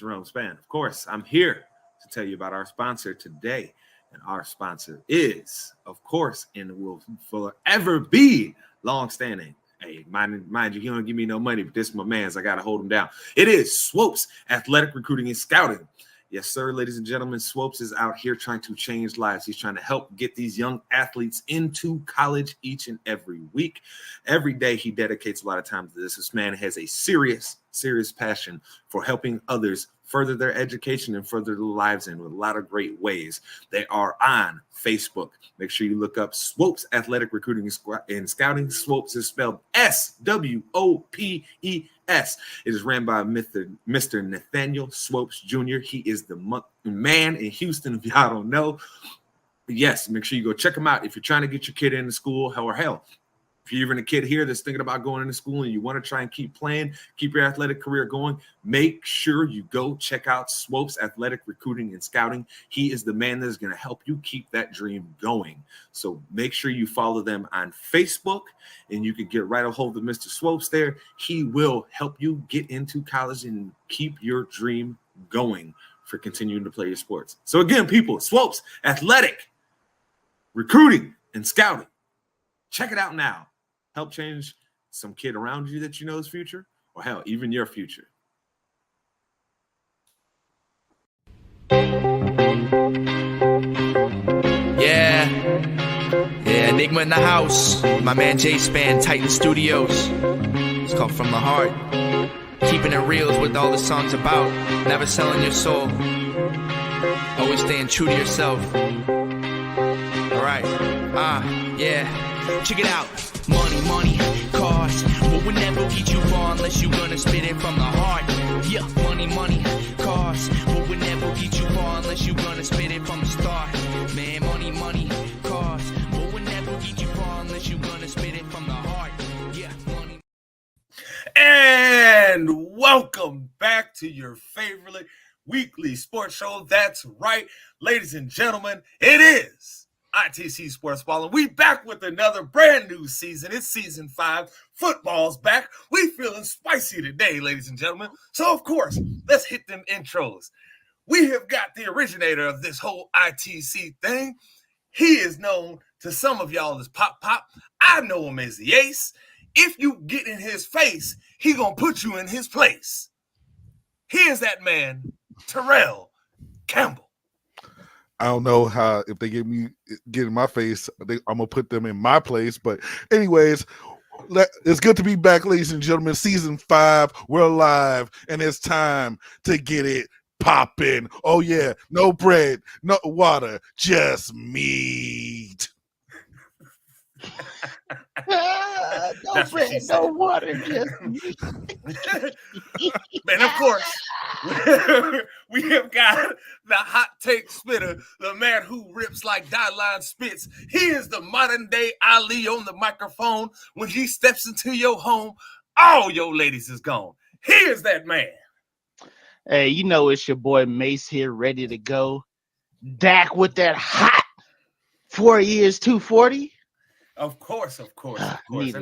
Jerome Span. Of course, I'm here to tell you about our sponsor today. And our sponsor is, of course, and will forever be longstanding. Hey, mind you, he don't give me no money, but this is my man's. I got to hold him down. It is Swopes Athletic Recruiting and Scouting. Yes, sir, ladies and gentlemen, Swopes is out here trying to change lives. He's trying to help get these young athletes into college each and every week. Every day he dedicates a lot of time to this. This man has a serious passion for helping others further their education and further their lives in with a lot of great ways. They are on Facebook. Make sure you look up Swopes Athletic Recruiting and Scouting. Swopes is spelled Swopes. It is ran by Mr. Nathaniel Swopes Jr. He is the man in Houston, if y'all don't know. Yes, make sure you go check him out if you're trying to get your kid into school, or hell, if you're even a kid here that's thinking about going into school and you want to try and keep playing, keep your athletic career going, make sure you go check out Swopes Athletic Recruiting and Scouting. He is the man that is going to help you keep that dream going. So make sure you follow them on Facebook, and you can get right a hold of Mr. Swopes there. He will help you get into college and keep your dream going for continuing to play your sports. So again, people, Swopes Athletic Recruiting and Scouting. Check it out now. Help change some kid around you that you know's future, or hell, even your future. Yeah, Enigma in the house. My man J Span, Titan Studios. It's called From the Heart. Keeping it real is what all the song's about. Never selling your soul. Always staying true to yourself. Alright, yeah. Check it out. Money, cars, but we'll never get you far unless you gonna spit it from the heart. Yeah, money, cars, but we'll never get you far unless you gonna spit it from the start. Man, money, cars, but we'll never get you far unless you gonna spit it from the heart. Yeah, money. And welcome back to your favorite weekly sports show. That's right, ladies and gentlemen, it is ITC Sportsball, and we back with another brand new season. It's season 5. Football's back. We feeling spicy today, ladies and gentlemen. So, of course, let's hit them intros. We have got the originator of this whole ITC thing. He is known to some of y'all as Pop. I know him as the Ace. If you get in his face, he gonna put you in his place. He is that man, Terrell Campbell. I don't know how, if they get in my face, I'm going to put them in my place. But anyways, it's good to be back, ladies and gentlemen. Season 5, we're alive, and it's time to get it popping. Oh, yeah, no bread, no water, just meat. No bread, no water, just meat. And of course, we have got the hot take spitter, the man who rips like Dyeline spits. He is the modern day Ali on the microphone. When he steps into your home, all your ladies is gone. He is that man. Hey, you know it's your boy Mace here, ready to go. Dak with that hot 4 years, 240. Of course. And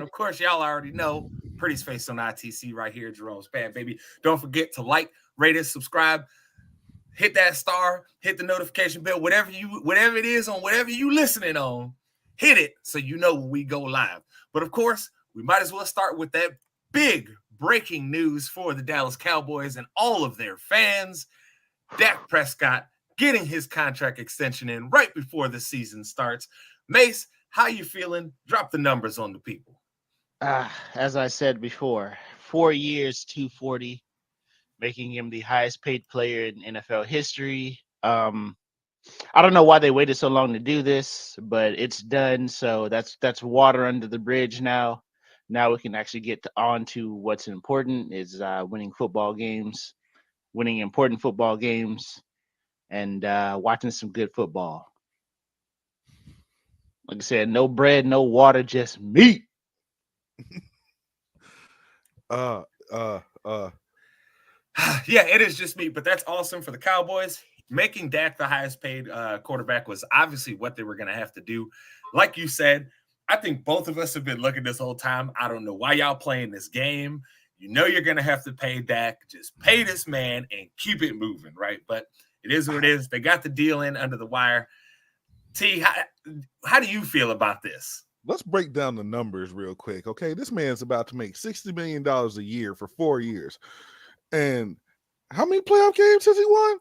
of course, y'all already know Pretty's face on ITC right here, Jerome Span, baby. Don't forget to like, rate us, subscribe, hit that star, hit the notification bell, whatever it is on whatever you listening on, hit it so you know when we go live. But of course, we might as well start with that big breaking news for the Dallas Cowboys and all of their fans. Dak Prescott getting his contract extension in right before the season starts. Mace, how you feeling? Drop the numbers on the people. As I said before, 4 years, 240, making him the highest paid player in NFL history. I don't know why they waited so long to do this, but it's done. So that's water under the bridge now. Now we can actually get on to what's important is winning important football games, and watching some good football. Like I said, no bread, no water, just meat. Yeah, it is just meat, but that's awesome for the Cowboys. Making Dak the highest paid quarterback was obviously what they were going to have to do. Like you said, I think both of us have been looking this whole time. I don't know why y'all playing this game. You know you're going to have to pay Dak. Just pay this man and keep it moving, right? But it is what it is. They got the deal in under the wire. T, how do you feel about this? Let's break down the numbers real quick, okay? This man's about to make $60 million a year for 4 years. And how many playoff games has he won?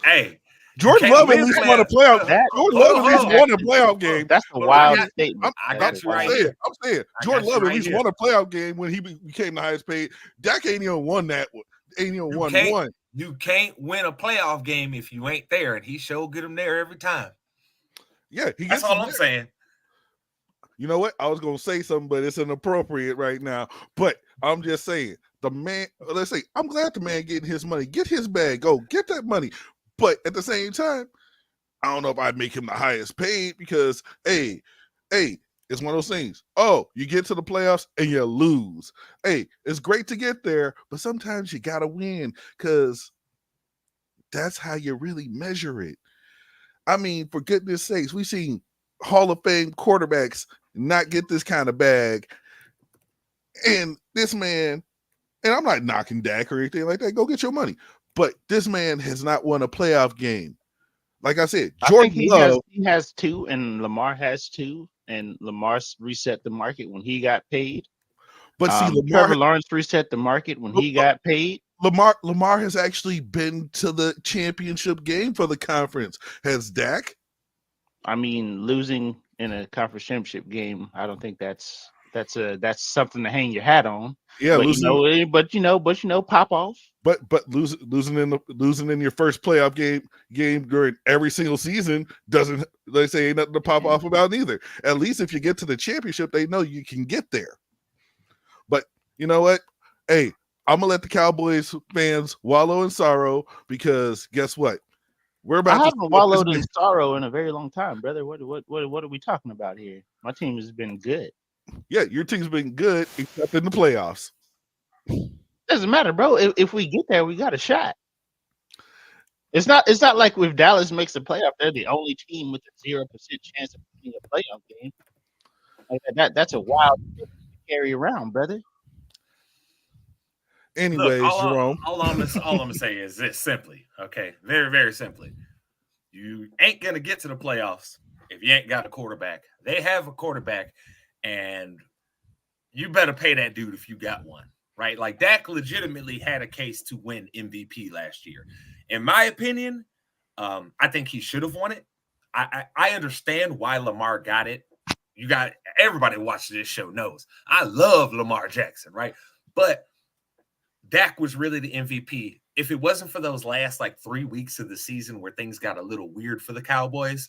Hey, Jordan Love at least won a playoff. Jordan Love at least won a playoff game. That's a wild statement. I got you right here. here. I'm saying Jordan Love at least won a playoff game when he became the highest paid. Dak ain't even won that one. Ain't even won one. You can't win a playoff game if you ain't there, and he sure get him there every time. Yeah, that's all I'm saying. You know what? I was gonna say something, but it's inappropriate right now. But I'm just saying, the man. Let's say I'm glad the man getting his money. Get his bag. Go get that money. But at the same time, I don't know if I'd make him the highest paid because, hey, it's one of those things. Oh, you get to the playoffs and you lose. Hey, it's great to get there, but sometimes you gotta win because that's how you really measure it. I mean, for goodness sakes, we've seen Hall of Fame quarterbacks not get this kind of bag. And this man, and I'm not knocking Dak or anything like that. Go get your money. But this man has not won a playoff game. Like I said, Jordan Love. He has 2, and Lamar has 2. And Lamar reset the market when he got paid. But see, Trevor Lawrence reset the market when he got paid. Lamar has actually been to the championship game for the conference. Has Dak? I mean, losing in a conference championship game, I don't think that's something to hang your hat on. Yeah, but you know, pop off. But losing in your first playoff game during every single season doesn't, they say, ain't nothing to pop off about either. At least if you get to the championship, they know you can get there. But you know what? Hey, I'm gonna let the Cowboys fans wallow in sorrow because guess what? I haven't wallowed in sorrow in a very long time, brother. What are we talking about here? My team has been good. Yeah, your team's been good except in the playoffs. Doesn't matter, bro. If we get there, we got a shot. It's not like if Dallas makes the playoff, they're the only team with a 0% chance of winning a playoff game. Like that's a wild thing to carry around, brother. Anyways, Jerome. All I'm gonna say is this simply, okay? Very, very simply. You ain't gonna get to the playoffs if you ain't got a quarterback. They have a quarterback, and you better pay that dude if you got one, right? Like Dak legitimately had a case to win MVP last year. In my opinion, I think he should have won it. I understand why Lamar got it. Everybody watching this show knows I love Lamar Jackson, right? But Dak was really the MVP. If it wasn't for those last 3 weeks of the season where things got a little weird for the Cowboys,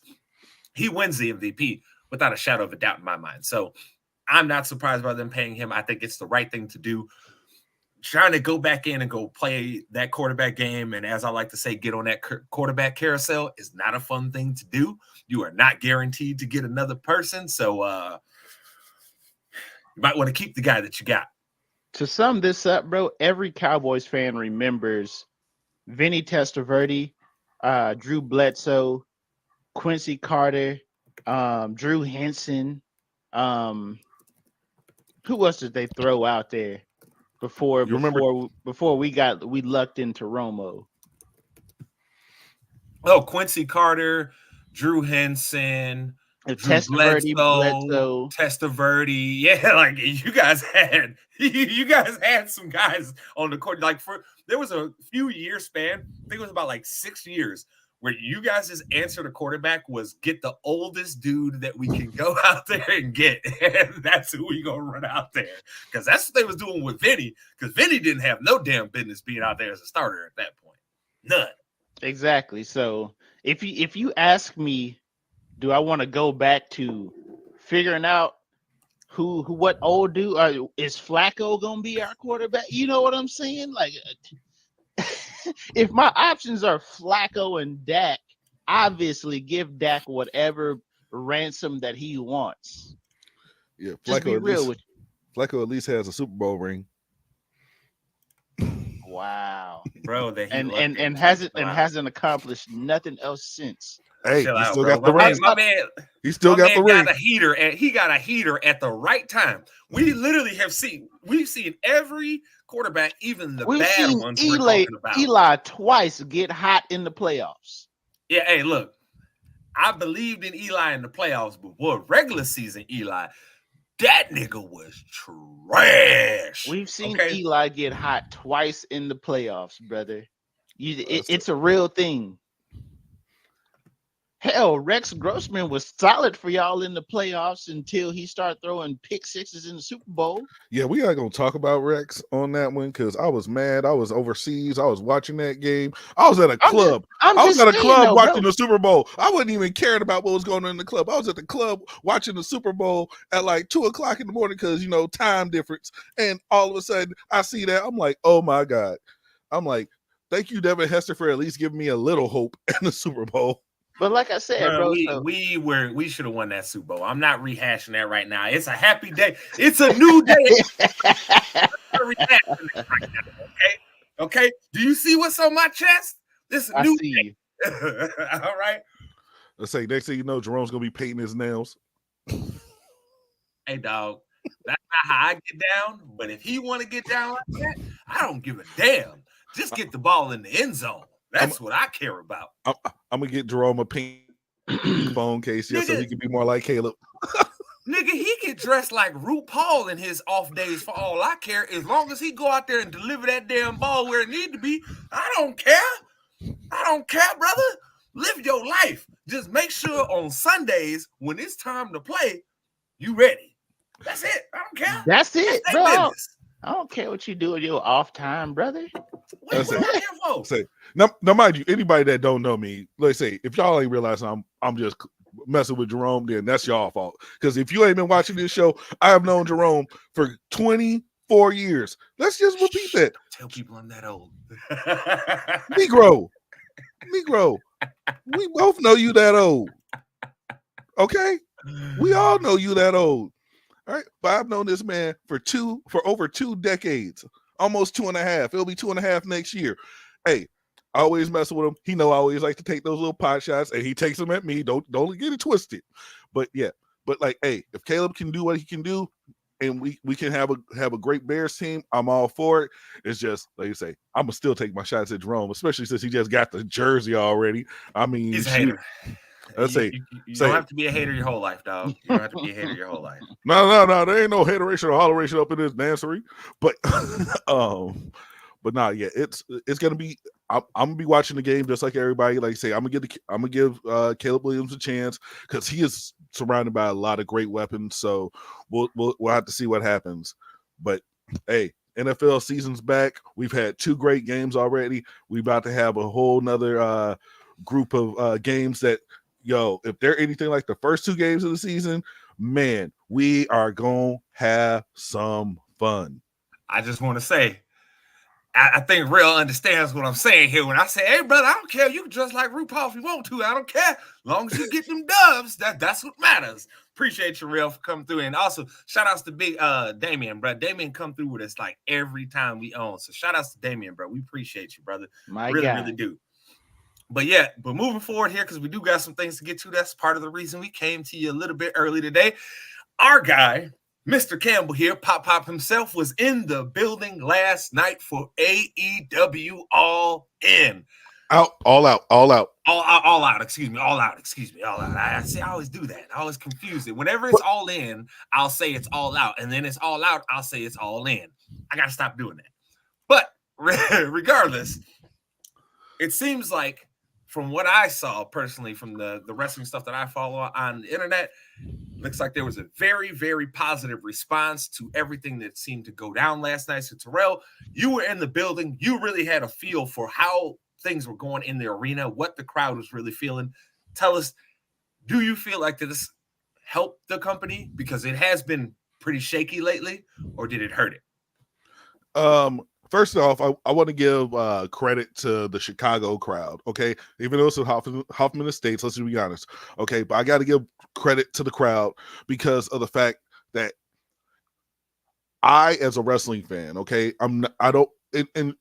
he wins the MVP without a shadow of a doubt in my mind. So I'm not surprised by them paying him. I think it's the right thing to do. Trying to go back in and go play that quarterback game, and as I like to say, get on that quarterback carousel is not a fun thing to do. You are not guaranteed to get another person, so you might want to keep the guy that you got. To sum this up, bro, every Cowboys fan remembers Vinny Testaverde, Drew Bledsoe, Quincy Carter, Drew Henson. Who else did they throw out there before we lucked into Romo? Oh, Quincy Carter, Drew Henson, Testaverde, Bledsoe. Testaverde. Yeah, you guys had some guys on the court. There was a few year span, I think it was about 6 years, where you guys' answer to quarterback was get the oldest dude that we can go out there and get. And that's who we gonna run out there. Because that's what they was doing with Vinny. Because Vinny didn't have no damn business being out there as a starter at that point. None. Exactly. So if you ask me, do I want to go back to figuring out what old dude is Flacco gonna be our quarterback? You know what I'm saying? If my options are Flacco and Dak, obviously give Dak whatever ransom that he wants. Yeah, just be real with you. Flacco at least has a Super Bowl ring. Wow, bro, and hasn't accomplished nothing else since. Hey, chill he out, still bro. got the ring. He still got the ring. Got a heater, and he got a heater at the right time. We literally we've seen every quarterback, even the We've bad seen ones we're talking about. Eli twice get hot in the playoffs. Yeah, hey, look, I believed in Eli in the playoffs, but boy, regular season Eli, that nigga was trash. We've seen Eli get hot twice in the playoffs, brother. It's a real thing. Hell, Rex Grossman was solid for y'all in the playoffs until he started throwing pick sixes in the Super Bowl. Yeah, we are going to talk about Rex on that one because I was mad. I was overseas. I was watching that game. I was at a club. I was at a club watching the Super Bowl. I wasn't even caring about what was going on in the club. I was at the club watching the Super Bowl at like 2:00 in the morning because, time difference. And all of a sudden, I see that. I'm like, oh, my God. I'm like, thank you, Devin Hester, for at least giving me a little hope in the Super Bowl. But like I said, bro, we should have won that Super Bowl. I'm not rehashing that right now. It's a happy day. It's a new day. Okay. Do you see what's on my chest? This is a new day. All right. Let's say next thing you know, Jerome's gonna be painting his nails. Hey, dog, that's not how I get down. But if he want to get down like that, I don't give a damn. Just get the ball in the end zone. That's what I care about. I'm gonna get Jerome a pink phone case, so he can be more like Caleb. Nigga, he get dressed like RuPaul in his off days for all I care. As long as he go out there and deliver that damn ball where it need to be, I don't care. I don't care, brother. Live your life. Just make sure on Sundays when it's time to play, you ready. That's it. I don't care. That's it, bro. I don't care what you do with your off time, brother. What am I here for? Say, now, mind you, anybody that don't know me, let's say, if y'all ain't realize I'm just messing with Jerome, then that's y'all fault. Because if you ain't been watching this show, I have known Jerome for 24 years. Let's just repeat that. Tell people I'm that old. Negro. We both know you that old. Okay? We all know you that old. All right, but I've known this man for over 2 decades, almost 2.5. It'll be 2.5 next year. Hey, I always mess with him. He know I always like to take those little pot shots, and he takes them at me. Don't get it twisted. But yeah, like, hey, if Caleb can do what he can do, and we can have a great Bears team, I'm all for it. It's just like you say, I'm gonna still take my shots at Jerome, especially since he just got the jersey already. I mean, he's a hater. Let's say you don't have to be a hater your whole life, dog. You don't have to be a hater your whole life. No. There ain't no hateration or holleration up in this dancery. But nah, yeah, it's gonna be. I'm gonna be watching the game just like everybody. Like I say, I'm gonna give Caleb Williams a chance because he is surrounded by a lot of great weapons. So we'll have to see what happens. But hey, NFL season's back. We've had 2 great games already. We about to have a whole nother group of games that. Yo, if they're anything like the first 2 games of the season, man, we are going to have some fun. I just want to say, I think Real understands what I'm saying here. When I say, hey, brother, I don't care. You can dress like RuPaul if you want to. I don't care. As long as you get them dubs, that's what matters. Appreciate you, Real, for coming through. And also, shout-outs to big Damien, bro. Damien come through with us like every time we own. So shout-outs to Damien, bro. We appreciate you, brother. Really do. But moving forward here, because we do got some things to get to. That's part of the reason we came to you a little bit early today. Our guy, Mr. Campbell here, Pop himself, was in the building last night for AEW All In. All out. All out. Excuse me. I always do that. I always confuse it. Whenever it's all in, I'll say it's all out. And then it's all out, I'll say it's all in. I got to stop doing that. But regardless, it seems like, from what I saw personally from the wrestling stuff that I follow on the internet, looks like there was a very, very positive response to everything that seemed to go down last night. So, Terrell, you were in the building. You really had a feel for how things were going in the arena, what the crowd was really feeling. Tell us, do you feel like this helped the company? Because it has been pretty shaky lately, or did it hurt it? First off, I want to give credit to the Chicago crowd, okay? Even though it's Hoffman Estates, let's be honest, okay? But I got to give credit to the crowd because of the fact that I, as a wrestling fan, okay, and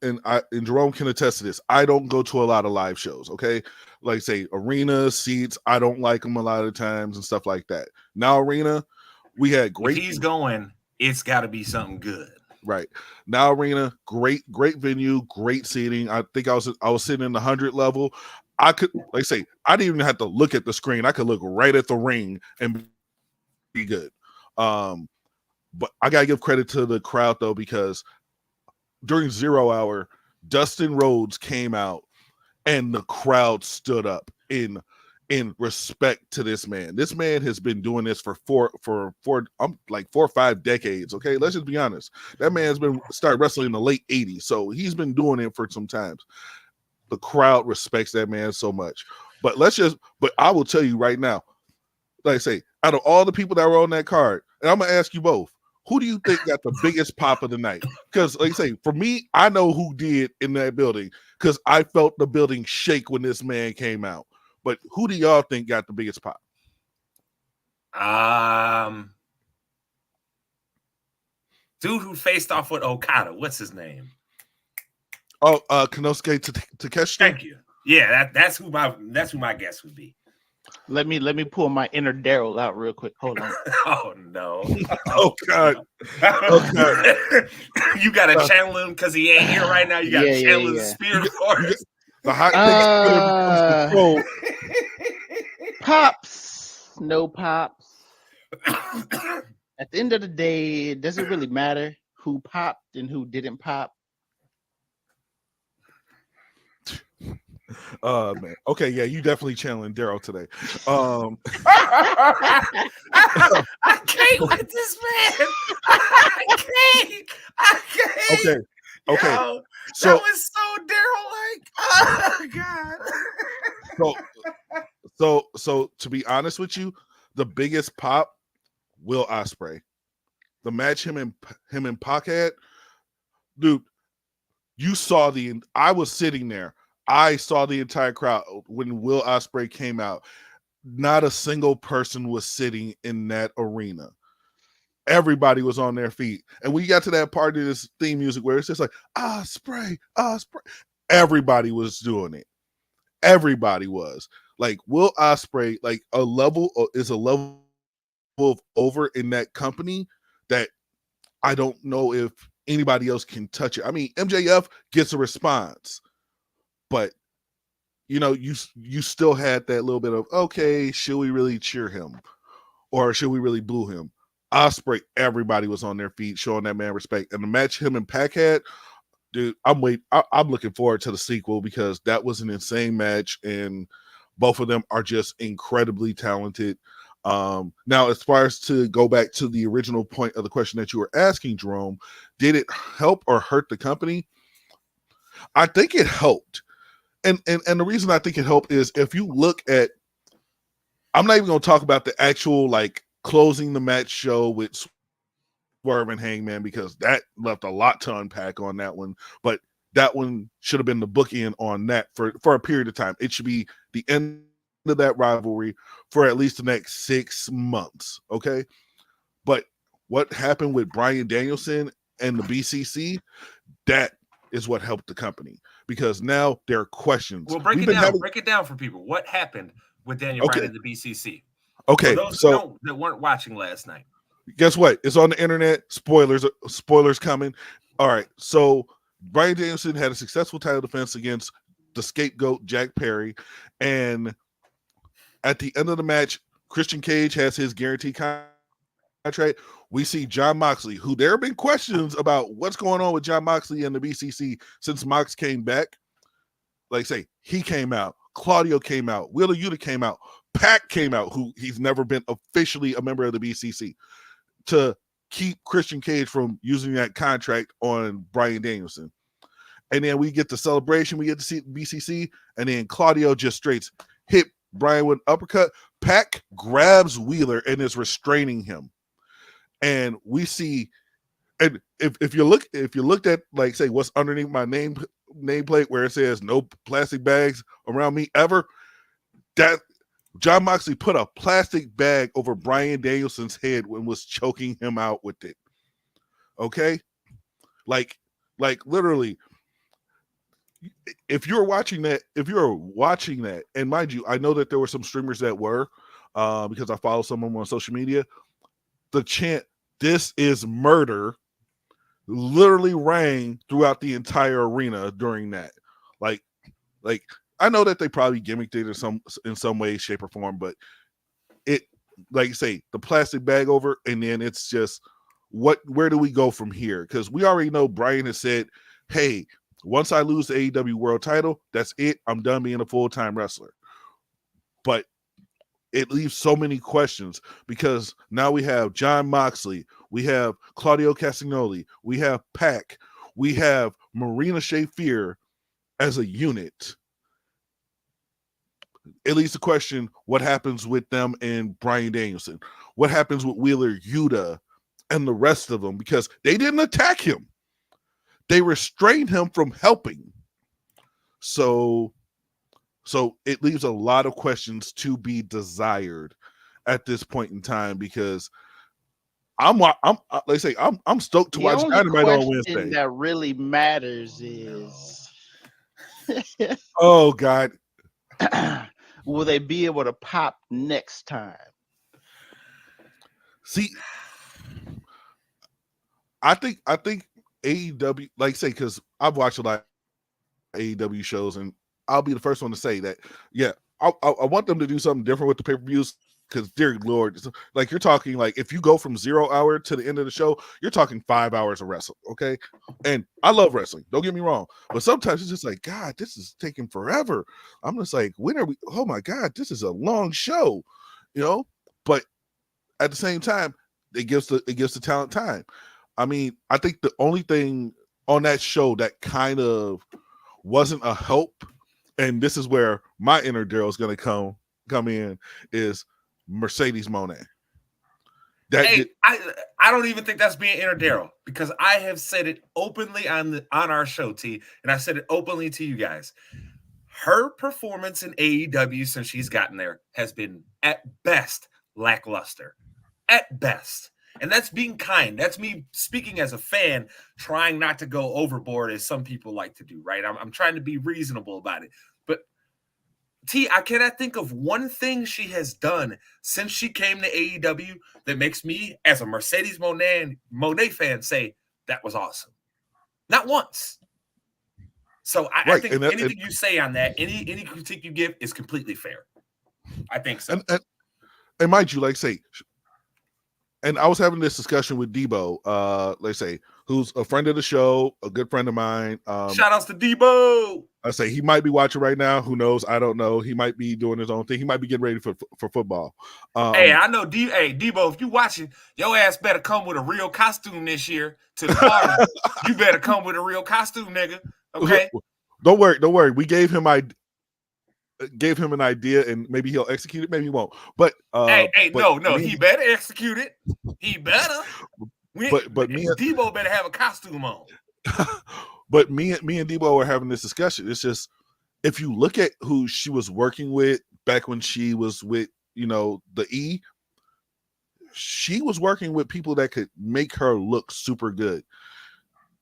Jerome can attest to this. I don't go to a lot of live shows. Okay, like say arena seats, I don't like them a lot of times and stuff like that. Now arena, we had great. If he's going, it's got to be something good. Right now, arena, great venue, great seating. I think I was sitting in the 100 level. I could, like say, I didn't even have to look at the screen. I could look right at the ring and be good. But I gotta give credit to the crowd though, because during 0 hour, Dustin Rhodes came out and the crowd stood up in respect to this man. This man has been doing this for four like 4 or 5 decades. Okay, let's just be honest. That man's been started wrestling in the late 80s, so he's been doing it for some times. The crowd respects that man so much. But I will tell you right now, like I say, out of all the people that were on that card, and I'm gonna ask you both, who do you think got the biggest pop of the night? Because, like I say, for me, I know who did in that building because I felt the building shake when this man came out. But who do y'all think got the biggest pop? Dude who faced off with Okada, what's his name? Oh, Konosuke Takeshita. Thank you. Yeah, that's who my guess would be. Let me pull my inner Daryl out real quick. Hold on. Oh no. Oh God. Okay. You gotta channel him because he ain't here right now. You gotta channel his spirit for us. The hot pops, no pops. At the end of the day, it doesn't really matter who popped and who didn't pop. Man. Okay, yeah, you definitely channeling Daryl today. I can't with this man. I can't. Okay. Yo, So that was so Daryl like. Oh God. So to be honest with you, the biggest pop, Will Ospreay. The match him and Pac had, dude. You saw I was sitting there. I saw the entire crowd when Will Ospreay came out. Not a single person was sitting in that arena. Everybody was on their feet. And when you got to that part of this theme music where it's just like, Ospreay, everybody was doing it. Everybody was. Like Will Ospreay, like is a level of over in that company that I don't know if anybody else can touch it. I mean, MJF gets a response. But you know, you still had that little bit of, okay, should we really cheer him or should we really boo him? Ospreay, everybody was on their feet showing that man respect. And the match him and Pac had, dude, I'm looking forward to the sequel because that was an insane match and both of them are just incredibly talented. Now, as far as to go back to the original point of the question that you were asking, Jerome, did it help or hurt the company? I think it helped. And the reason I think it helped is if you look at, I'm not even going to talk about the actual like closing the match show with Swerve and Hangman because that left a lot to unpack on that one. But that one should have been the bookend on that for a period of time. It should be the end of that rivalry for at least the next 6 months. Okay. But what happened with Bryan Danielson and the BCC, that is what helped the company. Because now there are questions. Well, break it down for people. What happened with Daniel Bryan and the BCC? Okay, so that weren't watching last night. Guess what? It's on the internet. Spoilers coming. All right. So Bryan Danielson had a successful title defense against the scapegoat Jack Perry, and at the end of the match, Christian Cage has his guaranteed contract. We see Jon Moxley, who there have been questions about what's going on with Jon Moxley and the BCC since Mox came back. Like say, he came out, Claudio came out, Wheeler Yuta came out, Pac came out, who he's never been officially a member of the BCC, to keep Christian Cage from using that contract on Bryan Danielson. And then we get the celebration, we get to see BCC, and then Claudio just straight hit Bryan with an uppercut. Pac grabs Wheeler and is restraining him. And we see, and if you looked at like say what's underneath my nameplate where it says no plastic bags around me ever, that Jon Moxley put a plastic bag over Bryan Danielson's head and was choking him out with it. Okay, like literally, if you're watching that, and mind you, I know that there were some streamers that were, because I follow some of them on social media. The chant "This is murder" literally rang throughout the entire arena during that. Like I know that they probably gimmicked it in some way, shape, or form, but it, like you say, the plastic bag over, and then it's just where do we go from here? Because we already know Brian has said, hey, once I lose the AEW world title, that's it. I'm done being a full-time wrestler. But it leaves so many questions, because now we have John Moxley, we have Claudio Castagnoli, we have Pac, we have Marina Shafir as a unit. It leads to question what happens with them and Bryan Danielson. What happens with Wheeler Yuta and the rest of them, because they didn't attack him. They restrained him from helping. So it leaves a lot of questions to be desired at this point in time, because I'm stoked to watch Dynamite on Wednesday. The only question that really matters is oh God, will they be able to pop next time? See, I think AEW, like say, because I've watched a lot of AEW shows, and I'll be the first one to say that, yeah, I want them to do something different with the pay-per-views, because dear Lord, like you're talking, like if you go from 0 hour to the end of the show, you're talking 5 hours of wrestling, okay? And I love wrestling, don't get me wrong, but sometimes it's just like, God, this is taking forever. I'm just like, when are we? Oh my God, this is a long show, you know? But at the same time, it gives the talent time. I mean, I think the only thing on that show that kind of wasn't a help, and this is where my inner Daryl is going to come in, is Mercedes Moné. I don't even think that's being inner Daryl, because I have said it openly on our show, T, and I said it openly to you guys. Her performance in AEW since she's gotten there has been at best lackluster. At best. And that's being kind. That's me speaking as a fan, trying not to go overboard as some people like to do, right? I'm trying to be reasonable about it. But T, I cannot think of one thing she has done since she came to AEW that makes me, as a Mercedes Moné fan, say that was awesome. Not once. So I think anything you say on that, any critique you give is completely fair. I think so. And mind you, like say, and I was having this discussion with Debo, let's say, who's a friend of the show, a good friend of mine. Shout outs to Debo. I say he might be watching right now. Who knows? I don't know. He might be doing his own thing. He might be getting ready for football. Hey, I know. Debo, if you watching, your ass better come with a real costume this year to the party. You better come with a real costume, nigga. Okay. Don't worry. We gave him an idea, and maybe he'll execute it, maybe he won't. But no, he better execute it. He better. But me and Debo better have a costume on. But me and Debo were having this discussion. It's just, if you look at who she was working with back when she was with, the E, she was working with people that could make her look super good.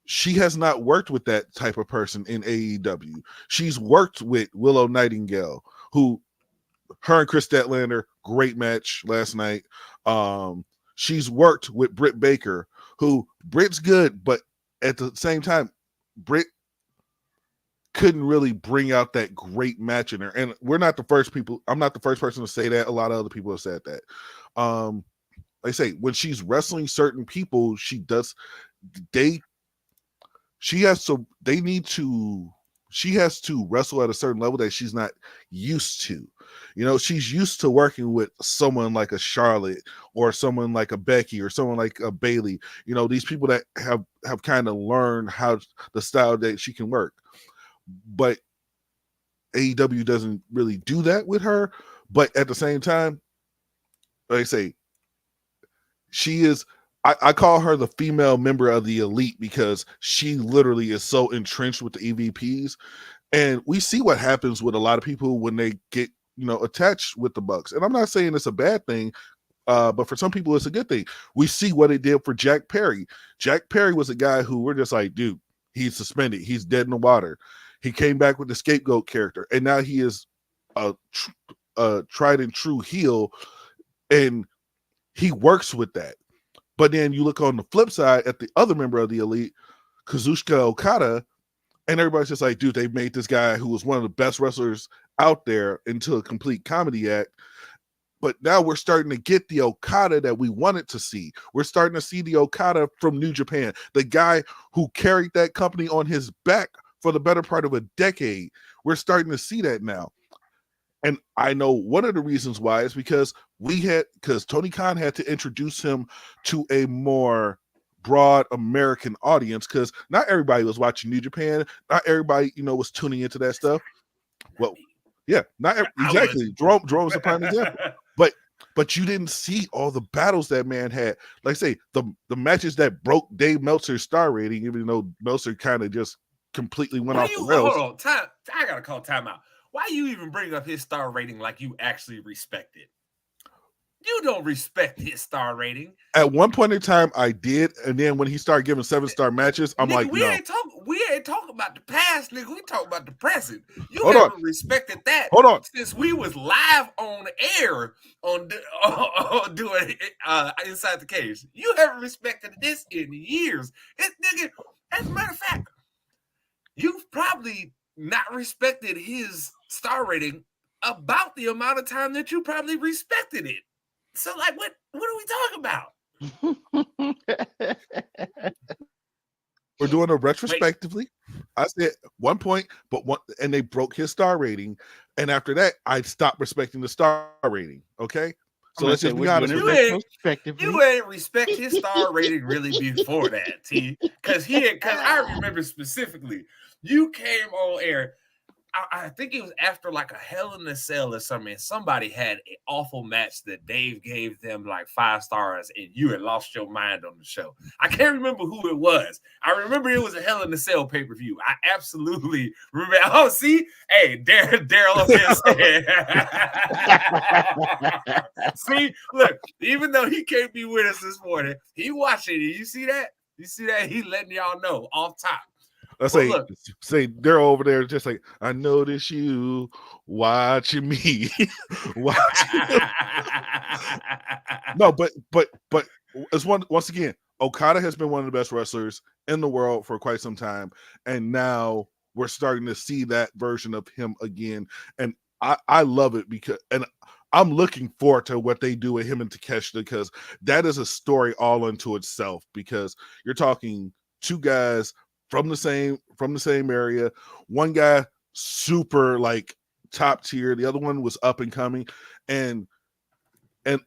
She has not worked with that type of person in AEW. She's worked with Willow Nightingale, who, her and Chris Statlander, great match last night. She's worked with Britt Baker, who Britt's good, but at the same time, Britt couldn't really bring out that great match in her. And we're not the first people. I'm not the first person to say that. A lot of other people have said that. Like I say, when she's wrestling certain people, she has to wrestle at a certain level that she's not used to. She's used to working with someone like a Charlotte or someone like a Becky or someone like a Bailey. These people that have kind of learned how the style that she can work. But AEW doesn't really do that with her. But at the same time, like I say, she is. I call her the female member of the elite, because she literally is so entrenched with the EVPs. And we see what happens with a lot of people when they get, attached with the Bucks. And I'm not saying it's a bad thing, but for some people, it's a good thing. We see what it did for Jack Perry. Jack Perry was a guy who we're just like, dude, he's suspended. He's dead in the water. He came back with the scapegoat character, and now he is a tried and true heel, and he works with that. But then you look on the flip side at the other member of the Elite, Kazuchika Okada, and everybody's just like, dude, they made this guy who was one of the best wrestlers out there into a complete comedy act. But now we're starting to get the Okada that we wanted to see. We're starting to see the Okada from New Japan, the guy who carried that company on his back for the better part of a decade. We're starting to see that now. And I know one of the reasons why is because Tony Khan had to introduce him to a more broad American audience, because not everybody was watching New Japan. Not everybody, was tuning into that stuff. Well, yeah, exactly. Jerome was a prime example. But you didn't see all the battles that man had. Like I say, the matches that broke Dave Meltzer's star rating, even though Meltzer kind of just completely went off the rails. Hold on, I gotta call timeout. Why you even bring up his star rating like you actually respect it? You don't respect his star rating. At one point in time, I did, and then when he started giving 7-star matches, I'm nigga, like, we no. ain't talking about the past, nigga. We talking about the present. You Hold haven't on. respected that. Hold on. Since we was live on air on doing Inside the Cage. You haven't respected this in years. Nigga, as a matter of fact, you've probably not respected his star rating about the amount of time that you probably respected it. So, like, what are we talking about? We're doing it retrospectively. Wait. I said 1 point, and they broke his star rating. And after that, I stopped respecting the star rating. Okay. So let's just be honest. You ain't respect his star rating really before that, T. Because I remember specifically, you came on air. I think it was after like a Hell in a Cell or something. And somebody had an awful match that Dave gave them like 5 stars, and you had lost your mind on the show. I can't remember who it was. I remember it was a Hell in a Cell pay-per-view. I absolutely remember. Oh, see? Hey, Daryl up here saying. See, look, even though he can't be with us this morning, he watching it. You see that? He letting y'all know off top. Let's say they're over there just like, I notice you watching me. No, but it's once again, Okada has been one of the best wrestlers in the world for quite some time, and now we're starting to see that version of him again, and I love it because I'm looking forward to what they do with him and Takeshita, because that is a story all unto itself, because you're talking 2 guys from the same area. One guy super like top tier, the other one was up and coming. And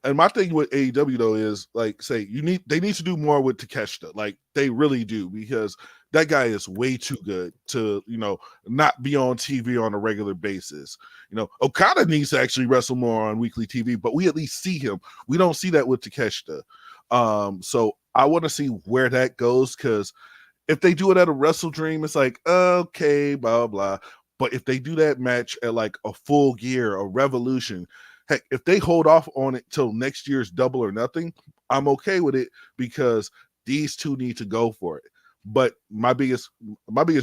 my thing with AEW though is like, say they need to do more with Takeshita. Like they really do, because that guy is way too good to, not be on TV on a regular basis. Okada needs to actually wrestle more on weekly TV, but we at least see him. We don't see that with Takeshita. So I want to see where that goes, because if they do it at a Wrestle Dream, it's like, okay, blah, blah. But if they do that match at like a Full Gear or Revolution, heck, if they hold off on it till next year's Double or Nothing, I'm okay with it, because these 2 need to go for it. But my biggest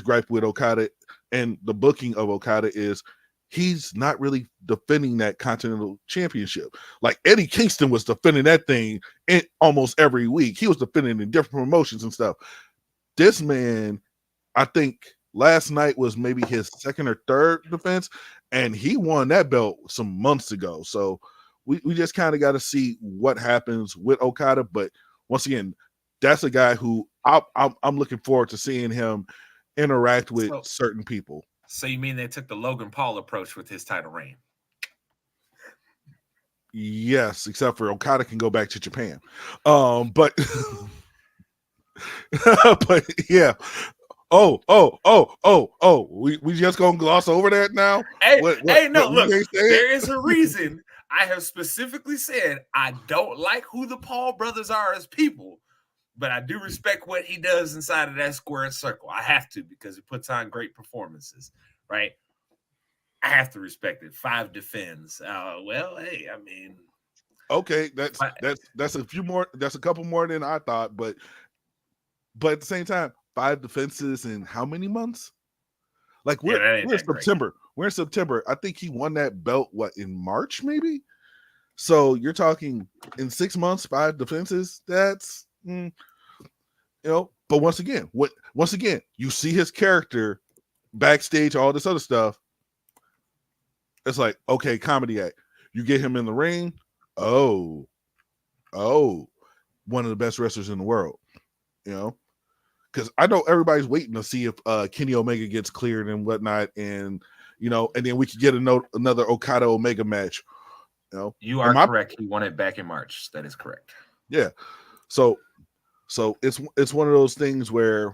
gripe with Okada and the booking of Okada is he's not really defending that Continental Championship. Like Eddie Kingston was defending that thing almost every week. He was defending in different promotions and stuff. This man, I think last night was maybe his 2nd or 3rd defense, and he won that belt some months ago. So we just kind of got to see what happens with Okada. But once again, that's a guy who I'm looking forward to seeing him interact with certain people. So you mean they took the Logan Paul approach with his title reign? Yes, except for Okada can go back to Japan. But but yeah. We just gonna gloss over that now? Look, there is a reason I have specifically said I don't like who the Paul brothers are as people, but I do respect what he does inside of that square circle. I have to, because he puts on great performances, right? I have to respect it. 5 defends. Hey, I mean, okay, that's a few more. That's a couple more than I thought, but at the same time, 5 defenses in how many months? Like Yeah, that ain't we're in that great. September. We're in September. I think he won that belt in March, maybe. So you're talking in 6 months, 5 defenses. That's But once again, you see his character backstage, all this other stuff. It's like, okay, comedy act. You get him in the ring. Oh, one of the best wrestlers in the world. Because I know everybody's waiting to see if Kenny Omega gets cleared and whatnot, and and then we could get another Okada Omega match. You are correct. He won it back in March. That is correct. Yeah. So it's one of those things where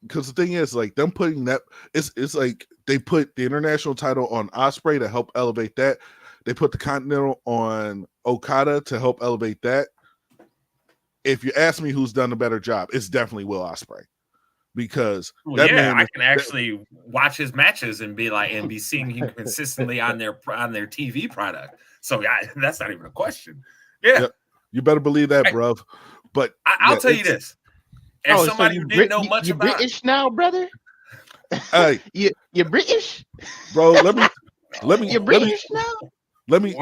because the thing is, like, them putting that, it's like they put the international title on Ospreay to help elevate that. They put the Continental on Okada to help elevate that. If you ask me who's done a better job, it's definitely Will Ospreay. Because man, I can actually watch his matches and be seeing him consistently on their TV product. So that's not even a question. Yeah, yep. You better believe that, bruv. But I'll tell you this: as somebody who didn't know much you're about British now, brother. Hey, you're British, bro. Let me. You're British now. Let me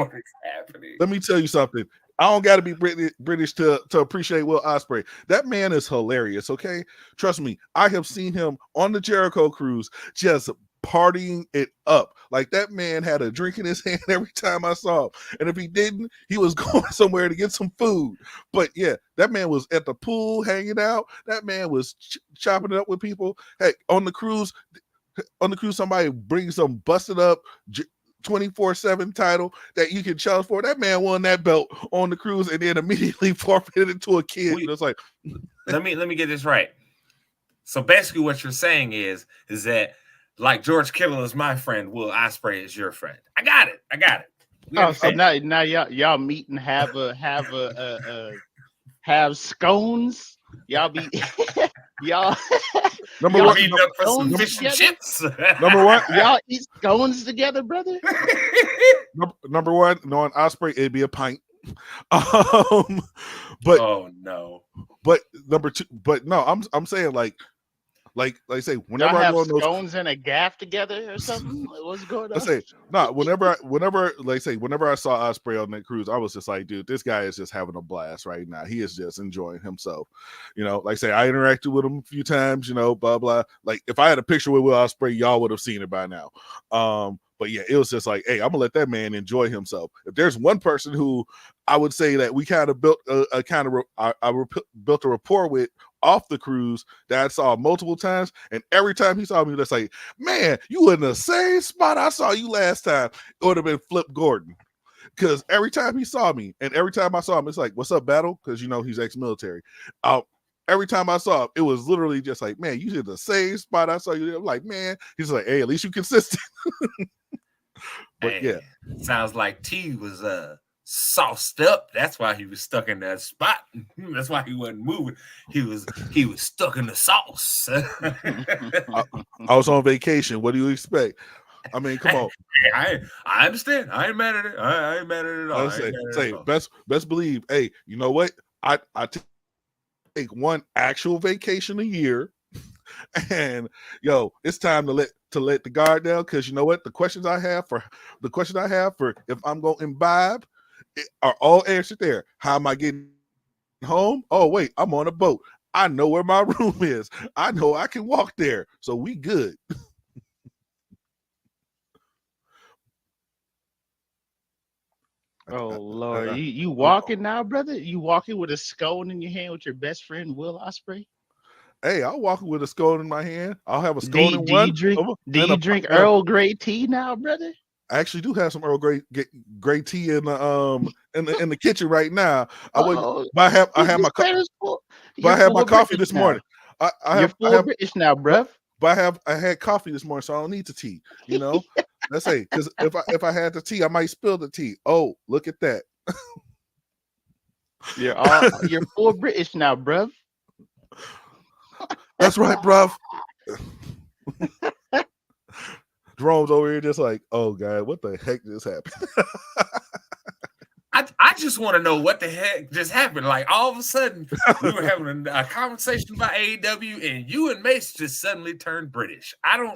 tell you something. I don't got to be British to appreciate Will Ospreay. That man is hilarious, okay? Trust me, I have seen him on the Jericho cruise just partying it up. Like, that man had a drink in his hand every time I saw him. And if he didn't, he was going somewhere to get some food. But yeah, that man was at the pool hanging out. That man was chopping it up with people. Hey, on the cruise, somebody brings some busted up 24/7 title that you can challenge for. That man won that belt on the cruise and then immediately forfeited it to a kid. It's like, let me get this right. So basically, what you're saying is that, like, George Kittle is my friend, Will Ospreay is your friend. I got it. So now y'all meet and have scones. Y'all be y'all. Number one, meeting up for some fish and chips. Number one, y'all eat scones together, brother. Number one, knowing Ospreay, it'd be a pint. But oh no. But number two, but no, I'm saying like I say, whenever y'all I go on those scones and a gaff together or something. What's going on? I say, no, whenever I saw Ospreay on that cruise, I was just like, dude, this guy is just having a blast right now. He is just enjoying himself. Like I say, I interacted with him a few times, blah, blah. Like, if I had a picture with Will Ospreay, y'all would have seen it by now. But yeah, it was just like, hey, I'm gonna let that man enjoy himself. If there's one person who I would say that we kind of built built a rapport with off the cruise that I saw multiple times, and every time he saw me, that's like, man, you in the same spot I saw you last time. It would have been Flip Gordon, because every time he saw me and every time I saw him, it's like, what's up, Battle? Because he's ex-military. Every time I saw him, it was literally just like, man, you in the same spot I saw you there. I'm like, man, he's like, hey, at least you consistent. But hey, yeah, sounds like T was sauced up. That's why he was stuck in that spot. That's why he wasn't moving. He was stuck in the sauce. I was on vacation. What do you expect? I mean, come on. I understand. I ain't mad at it. I ain't mad at it at all. Say best believe. Hey, you know what? I take one actual vacation a year, and it's time to let the guard down, because you know what? The questions I have for if I'm going to imbibe are all answered there. How am I getting home? Oh wait, I'm on a boat. I know where my room is. I know I can walk there, so we good. Oh Lord, you walking now, brother? You walking with a scone in your hand with your best friend Will Ospreay? Hey, I'll walk with a scone in my hand. I'll have a scone in one. Do you drink Earl Grey tea now, brother? I actually do have some Earl Grey tea in the kitchen right now. I have my coffee this morning. You're full British now, bruv. But I had coffee this morning, so I don't need the tea. Let's say, because if I had the tea, I might spill the tea. Oh, look at that. You're full British now, bruv. That's right, bruv. Jerome's over here just like, oh God, what the heck just happened? I just want to know what the heck just happened. Like all of a sudden, we were having a conversation about AEW, and you and Mace just suddenly turned British. I don't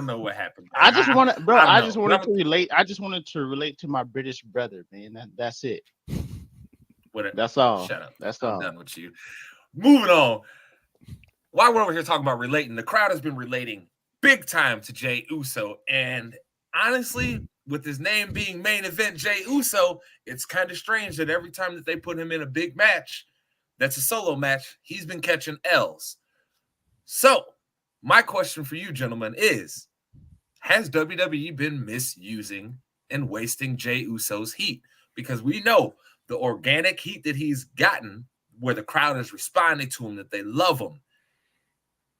know what happened. I just wanted to relate. I just wanted to relate to my British brother, man. That's it. That's all. Shut up. That's I'm all. done with you. Moving on. While we're over here talking about relating, the crowd has been relating big time to Jey Uso, and honestly, with his name being main event Jey Uso, it's kind of strange that every time that they put him in a big match, that's a solo match, he's been catching L's. So, my question for you, gentlemen, is: has WWE been misusing and wasting Jey Uso's heat? Because we know the organic heat that he's gotten, where the crowd is responding to him, that they love him,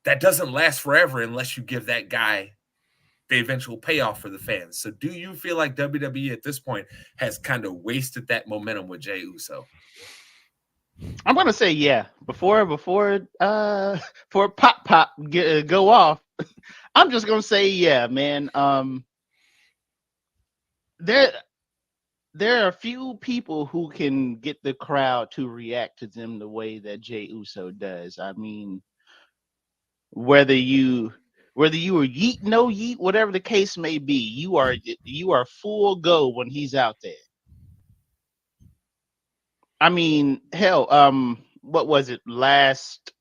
that doesn't last forever unless you give that guy the eventual payoff for the fans. So do you feel like WWE at this point has kind of wasted that momentum with Jey Uso? I'm gonna say yeah. Before pop go off, I'm just gonna say yeah, man. There are a few people who can get the crowd to react to them the way that Jey Uso does. I mean, whether you were yeet, no yeet, whatever the case may be, you are full go when he's out there. I mean, hell, what was it last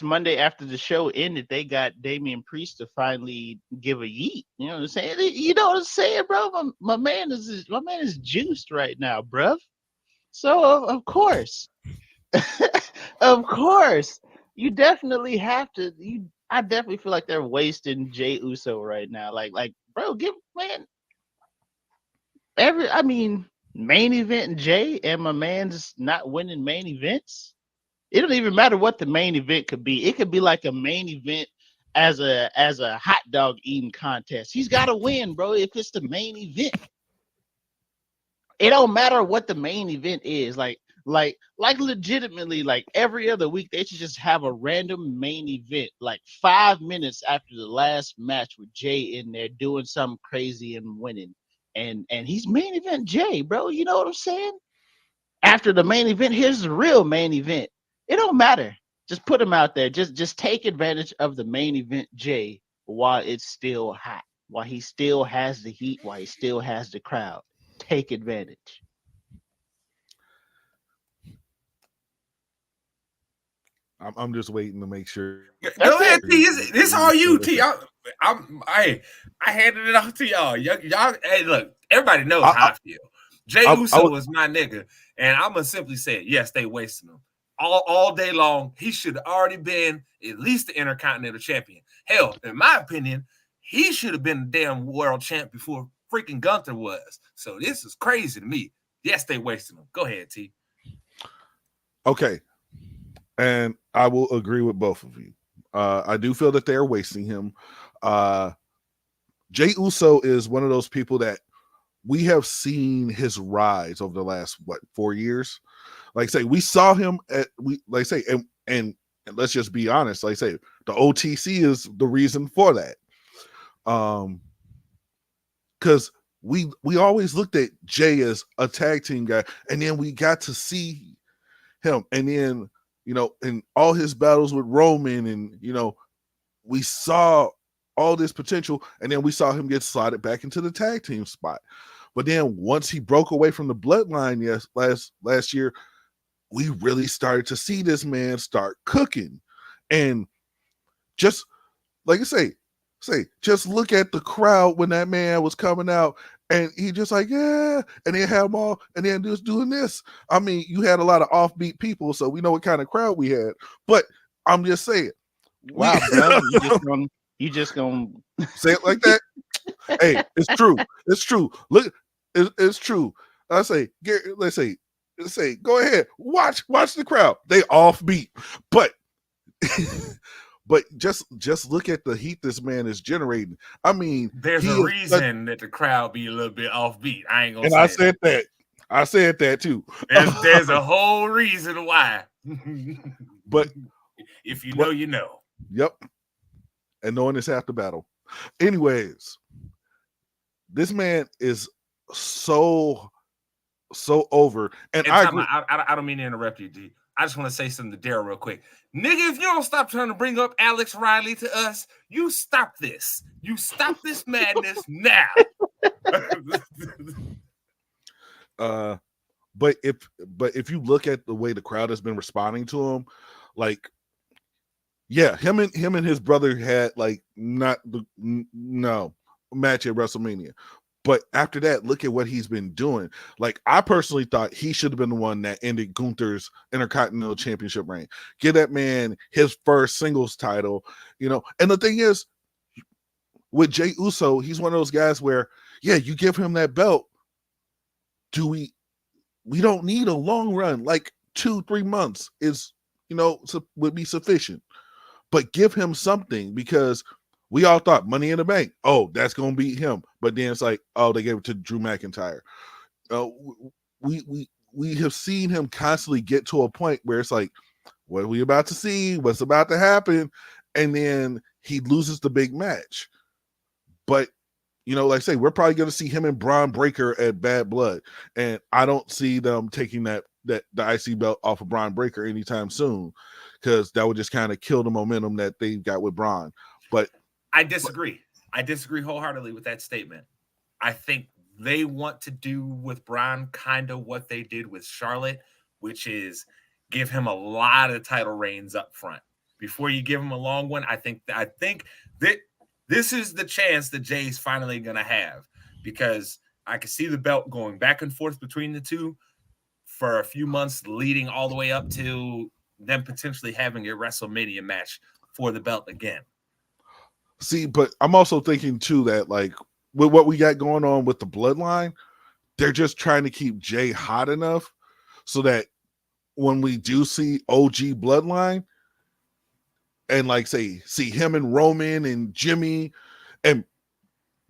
Monday after the show ended? They got Damian Priest to finally give a yeet. You know what I'm saying? You know what I'm saying, bro? My man is juiced right now, bruv. So of course, of course, you definitely have to. I definitely feel like they're wasting Jey Uso right now. Like, bro, main event Jay, and my man's not winning main events. It don't even matter what the main event could be. It could be like a main event as a hot dog eating contest. He's got to win, bro. If it's the main event, it don't matter what the main event is. Like legitimately, like every other week, they should just have a random main event, like 5 minutes after the last match with Jay in there doing something crazy and winning. And he's main event Jay, bro. You know what I'm saying? After the main event, here's the real main event. It don't matter. Just put him out there. Just take advantage of the main event Jay while it's still hot, while he still has the heat, while he still has the crowd. Take advantage. I'm just waiting to make sure. Go ahead, T. This all you, T. I handed it off to y'all. Y'all, hey, look, everybody knows how I feel. Jey Uso is my nigga, and I'm gonna simply say, yes, they wasting him all day long. He should have already been at least the Intercontinental Champion. Hell, in my opinion, he should have been the damn world champ before freaking Gunther was. So this is crazy to me. Yes, they wasting him. Go ahead, T. Okay. And I will agree with both of you. I do feel that they're wasting him. Jey Uso is one of those people that we have seen his rise over the last 4 years. Like say, we saw him and let's just be honest. Like say, the OTC is the reason for that. Because we always looked at Jay as a tag team guy, and then we got to see him, and then in all his battles with Roman, and we saw all this potential, and then we saw him get slotted back into the tag team spot. But then once he broke away from the bloodline last year, we really started to see this man start cooking. And just like I say, just look at the crowd when that man was coming out, and he just like, yeah, and they had them all, and then just doing this. I mean, you had a lot of offbeat people, so we know what kind of crowd we had. But I'm just saying, wow, bro, you just gonna say it like that. Hey, it's true. It's true. Look, it's true. I say, let's say, go ahead, watch the crowd. They offbeat, but. But just look at the heat this man is generating. I mean, there's a reason that the crowd be a little bit offbeat. I ain't gonna and say I said that. I said that too. There's a whole reason why. But if you know, you know. Yep. And knowing is half the battle. Anyways, this man is so so over. And I agree. I don't mean to interrupt you, G. I just want to say something to Daryl real quick. Nigga, if you don't stop trying to bring up Alex Riley to us, you stop this. You stop this madness now. But if you look at the way the crowd has been responding to him, like, yeah, him and his brother had like no match at WrestleMania. But after that, look at what he's been doing. Like, I personally thought he should have been the one that ended Gunther's Intercontinental Championship reign. Give that man his first singles title, you know. And the thing is, with Jey Uso, he's one of those guys where, yeah, you give him that belt. We don't need a long run. Like 2-3 months is, you know, would be sufficient. But give him something, because we all thought Money in the Bank, oh, that's going to be him. But then it's like, oh, they gave it to Drew McIntyre. We have seen him constantly get to a point where it's like, what are we about to see? What's about to happen? And then he loses the big match. But, you know, like I say, we're probably going to see him and Braun Breaker at Bad Blood. And I don't see them taking the IC belt off of Braun Breaker anytime soon, because that would just kind of kill the momentum that they got with Braun. But I disagree. I disagree wholeheartedly with that statement. I think they want to do with Braun kind of what they did with Charlotte, which is give him a lot of title reigns up front before you give him a long one. I think that this is the chance that Jay's finally going to have, because I can see the belt going back and forth between the two for a few months, leading all the way up to them potentially having a WrestleMania match for the belt again. See, but I'm also thinking too that, like, with what we got going on with the bloodline, they're just trying to keep Jay hot enough so that when we do see OG bloodline and, like, see him and Roman and Jimmy, and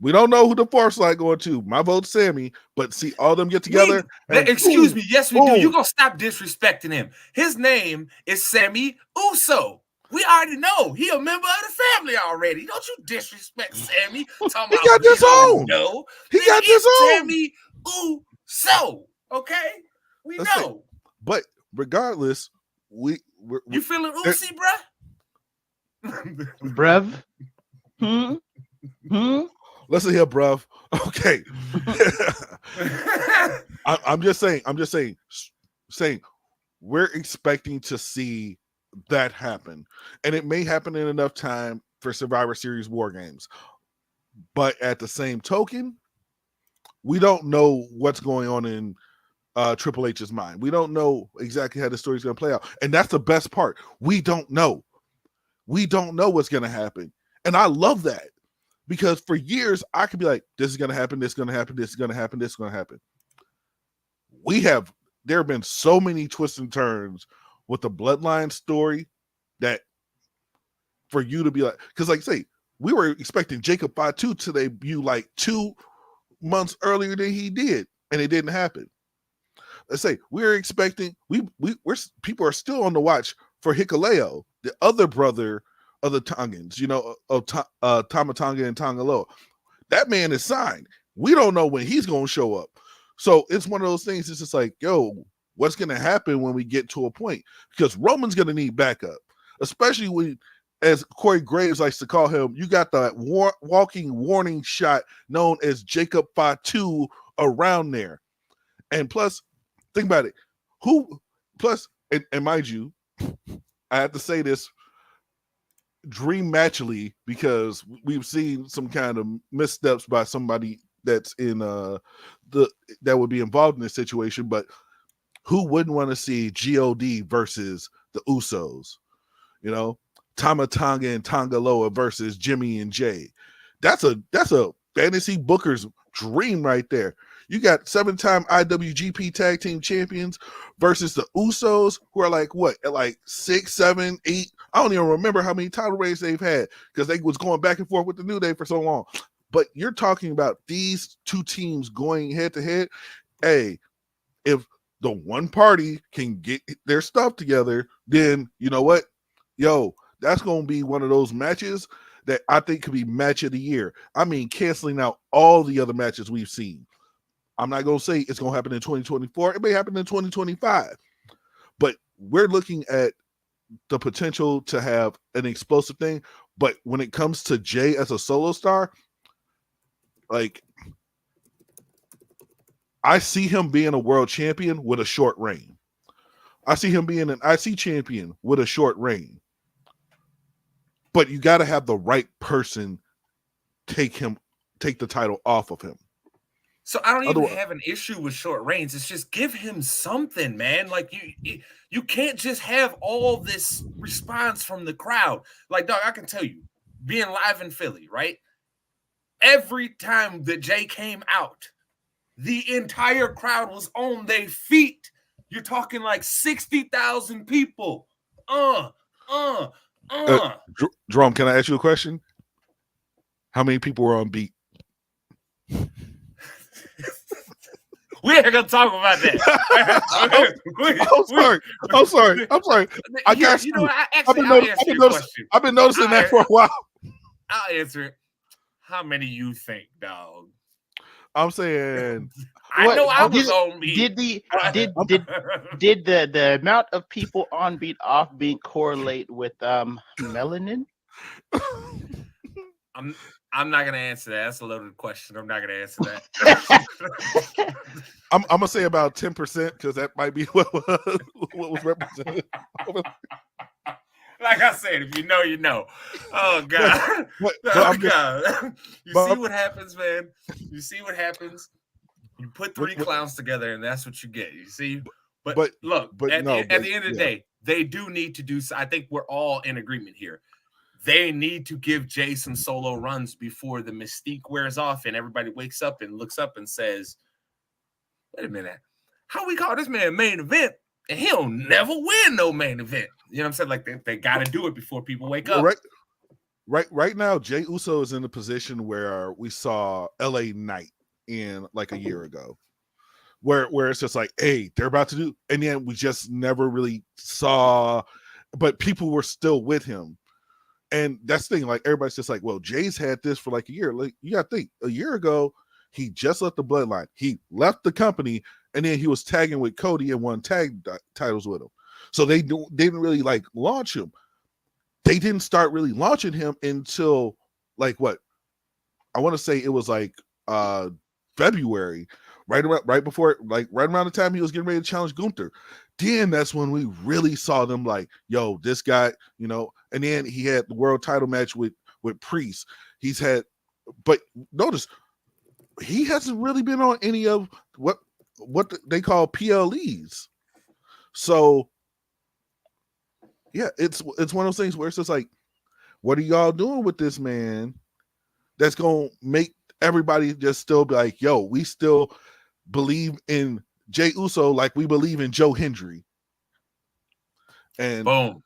we don't know who the fourth's like going to. My vote's Sammy, but see all them get together. Excuse me. Yes, we do. You're going to stop disrespecting him. His name is Sammy Uso. We already know he a member of the family already. Don't you disrespect Sammy? He got this on. No, he got this on. Sammy Uso. Okay, we know. But regardless, you feeling Uzi, bruh? Bruv. Listen here, bruv. Okay. I'm just saying we're expecting to see that happen, and it may happen in enough time for Survivor Series War Games. But at the same token, we don't know what's going on in Triple H's mind. We don't know exactly how the story's going to play out, and that's the best part. We don't know what's going to happen, and I love that, because for years I could be like, this is going to happen, this is going to happen, this is going to happen, this is going to happen. There have been so many twists and turns with the bloodline story that for you to be like, because like say, we were expecting Jacob Fatu to debut like 2 months earlier than he did, and it didn't happen. Let's say we're expecting we're people are still on the watch for Hikuleo, the other brother of the Tongans, you know, of Tama Tonga and Tongaloa. That man is signed. We don't know when he's going to show up. So it's one of those things. It's just like, yo, what's going to happen when we get to a point? Because Roman's going to need backup, especially when, as Corey Graves likes to call him, you got the walking warning shot known as Jacob Fatu around there. And plus, think about it. And mind you, I have to say this dream matchily, because we've seen some kind of missteps by somebody that's in that would be involved in this situation. But who wouldn't want to see God versus the Usos? You know, Tama Tonga and Tongaloa versus Jimmy and Jay. That's a fantasy booker's dream right there. You got 7-time IWGP Tag Team Champions versus the Usos, who are like what, at like 6, 7, 8. I don't even remember how many title reigns they've had, because they was going back and forth with the New Day for so long. But you're talking about these two teams going head to head. Hey, if the one party can get their stuff together, then you know what? Yo, that's going to be one of those matches that I think could be match of the year. I mean, canceling out all the other matches we've seen. I'm not going to say it's going to happen in 2024. It may happen in 2025. But we're looking at the potential to have an explosive thing. But when it comes to Jay as a solo star, like, I see him being a world champion with a short reign. I see him being an IC champion with a short reign. But you got to have the right person take the title off of him. So I don't even have an issue with short reigns. It's just give him something, man. Like you can't just have all this response from the crowd. Like, dog, I can tell you, being live in Philly, right? Every time that Jay came out, the entire crowd was on their feet. You're talking like 60,000 people. Jerome, can I ask you a question? How many people were on beat? We ain't gonna talk about that. I'm sorry. I got you. I've been noticing that for a while. I'll answer it. How many you think, dog? I'm saying I know I was on beat. Did the amount of people on beat off beat correlate with melanin? I'm not gonna answer that. That's a loaded question. I'm not gonna answer that. I'm gonna say about 10% because that might be what was represented. Like I said, if you know, you know. Oh God. God. You see what happens, man. You see what happens. You put three clowns together, and that's what you get. You see. But look, at the end of the day, they do need to do. I think we're all in agreement here. They need to give Jay some solo runs before the mystique wears off and everybody wakes up and looks up and says, wait a minute, how we call this man main event and he'll never win no main event? You know what I'm saying? Like they got to do it before people wake up. Right now, Jay Uso is in a position where we saw LA Knight in like a year ago, where it's just like, hey, they're about to do, and then we just never really saw, but people were still with him. And that's the thing, like everybody's just like, well, Jay's had this for like a year. Like, you got to think, a year ago, he just left the bloodline. He left the company, and then he was tagging with Cody and won tag titles with him. So they didn't really like launch him. They didn't start really launching him until like what? I want to say it was like February, right around the time he was getting ready to challenge Gunther. Then that's when we really saw them like, yo, this guy, you know. And then he had the world title match with Priest. He's had, but notice he hasn't really been on any of what they call PLEs. So yeah, it's one of those things where it's just like, what are y'all doing with this man? That's gonna make everybody just still be like, yo, we still believe in Jay Uso like we believe in Joe Hendry. And boom.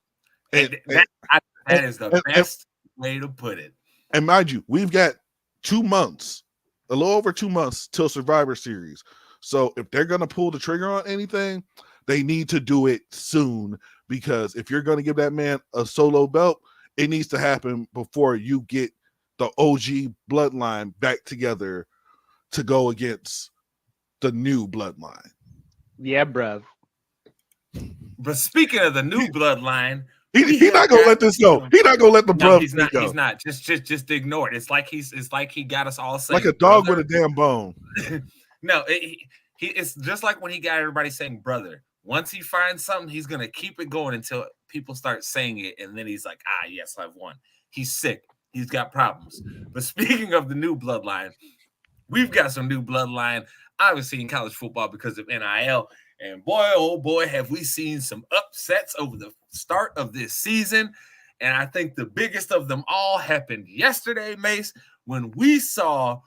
That is the best way to put it. And mind you, we've got 2 months, a little over 2 months till Survivor Series. So if they're going to pull the trigger on anything, they need to do it soon, because if you're going to give that man a solo belt, it needs to happen before you get the OG bloodline back together to go against the new bloodline. Yeah, bruv. But speaking of the new bloodline, he's not gonna let this go. He's not gonna let the bruv go. He's not. Just ignore it. It's like he got us all saying like a dog with a damn bone. No, it's just like when he got everybody saying brother. Once he finds something, he's gonna keep it going until people start saying it, and then he's like, yes, I've won. He's sick. He's got problems. But speaking of the new bloodline, we've got some new bloodline, obviously in college football because of NIL. And boy, oh boy, have we seen some upsets over the start of this season. And I think the biggest of them all happened yesterday, Mace, when we saw